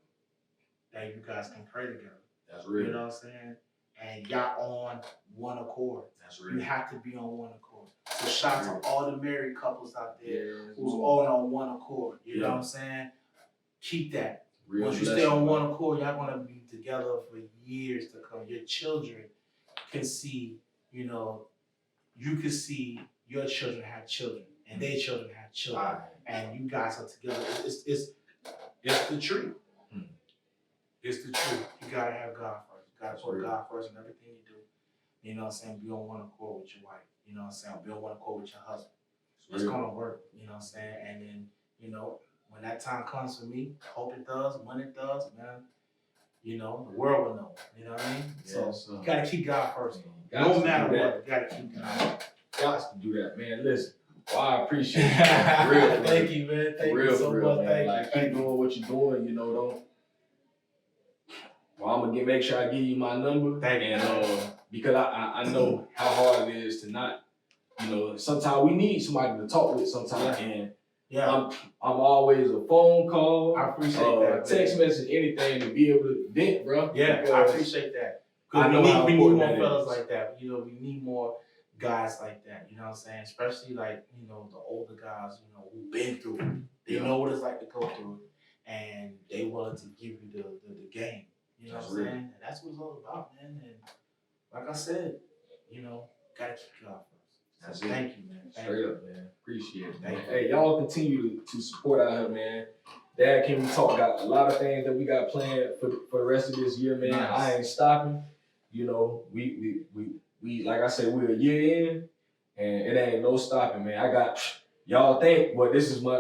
B: that you guys can pray together.
A: That's real.
B: You know what I'm saying? And y'all on one accord.
A: That's real.
B: You have to be on one accord. So shout out to all the married couples out there who's all on one accord. You know what I'm saying? Keep that. Real Once you stay on one accord, y'all gonna be together for years to come. Your children can see, you know, you can see your children have children, and their children have children, and you guys are together. It's the truth. It's the truth. You gotta have God first. You gotta put God first in everything you do. You know what I'm saying? Be on one accord with your wife. You know what I'm saying? Be on one accord with your husband. It's gonna work. You know what I'm saying? And then, you know, when that time comes for me, hope it does, when it does, man, you know, the world will know. You know what I mean? Yeah, so you gotta keep God first. No matter what, you gotta keep God.
A: Got to do that, man. Listen, well, I appreciate you. Real,
B: thank you, man. Thank you so much.
A: Man. Like, keep doing what you're doing. You know, don't. Well, I'm gonna make sure I give you my number.
B: Thank you.
A: Because I know how hard it is to not. You know, sometimes we need somebody to talk with. Sometimes, and I'm always a phone call.
B: I appreciate that.
A: Text message, anything to be able to vent, bro.
B: Yeah, I appreciate that. We need more fellas like that. You know, we need more guys like that. You know what I'm saying? Especially like, you know, the older guys, you know, who've been through it. They know what it's like to go through it, and they willing to give you the game. You know what I'm saying? And that's what it's all about, man. And like I said, you know, gotta keep God first. So thank you, man.
A: Straight up, man. Appreciate it, man. Hey, y'all continue to support out here, man. Dad, Can We Talk got a lot of things that we got planned for the rest of this year, man. Nice. I ain't stopping. You know, we like I said, we're a year in, and it ain't no stopping, man. I got, y'all think, well, this is my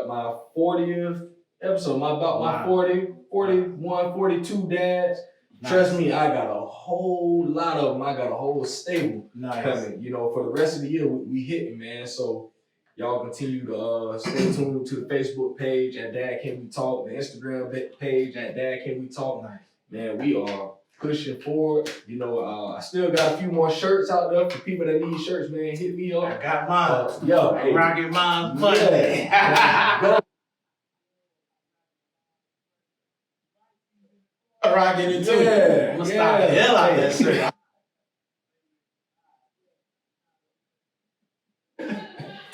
A: 40th episode, my 40, 41, 42 dads. Nice. Trust me, I got a whole lot of them. I got a whole stable coming. You know, for the rest of the year, we hitting, man. So y'all continue to stay tuned to the Facebook page at Dad Can We Talk, the Instagram page at Dad Can We Talk. Nice. Man, we are pushing forward. You know, I still got a few more shirts out there for people that need shirts, man. Hit me up.
B: I got mine.
A: Yo,
B: I'm rocking mine Monday.
A: Go.
B: Rocking it too. I'm gonna stop the hell out of that shirt.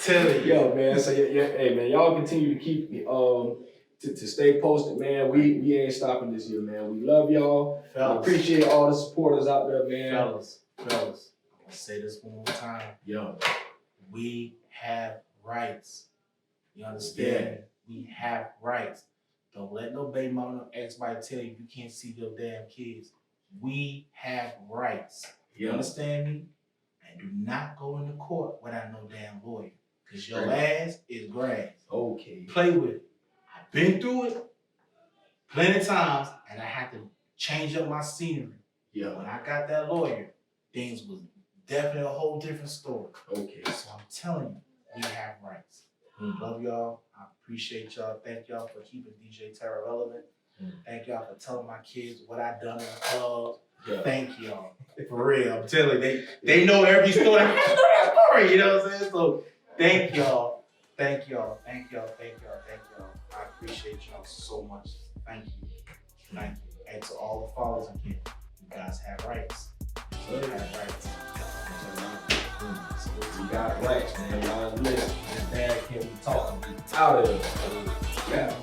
B: Tell you.
A: Yo, man. So yeah, hey man, y'all continue to keep to stay posted, man. We ain't stopping this year, man. We love y'all. I appreciate all the supporters out there, man.
B: Fellas, I'm gonna say this one more time.
A: Yo,
B: we have rights. You understand? Yeah. We have rights. Don't let no baby mama or ex-wife tell you can't see your damn kids. We have rights. You understand me? And do not go into court without no damn lawyer. Because your ass is grass.
A: Okay.
B: Play with it. I've been through it plenty of times, and I had to change up my scenery.
A: Yeah.
B: When I got that lawyer, things was definitely a whole different story.
A: Okay.
B: So I'm telling you, we have rights. Love y'all. I appreciate y'all. Thank y'all for keeping DJ Terrah relevant. Thank y'all for telling my kids what I done in the club. Yeah. Thank y'all. For real. I'm telling you, they know every story. I know that story, you know what I'm saying? So thank y'all. Thank y'all. Thank y'all. Thank y'all. Thank y'all. I appreciate y'all so much. Thank you. Thank you. And to all the followers again, you guys have rights. You have rights.
A: We got rights, man. Y'all listen. Dad can't be talking. Out of it. Yeah.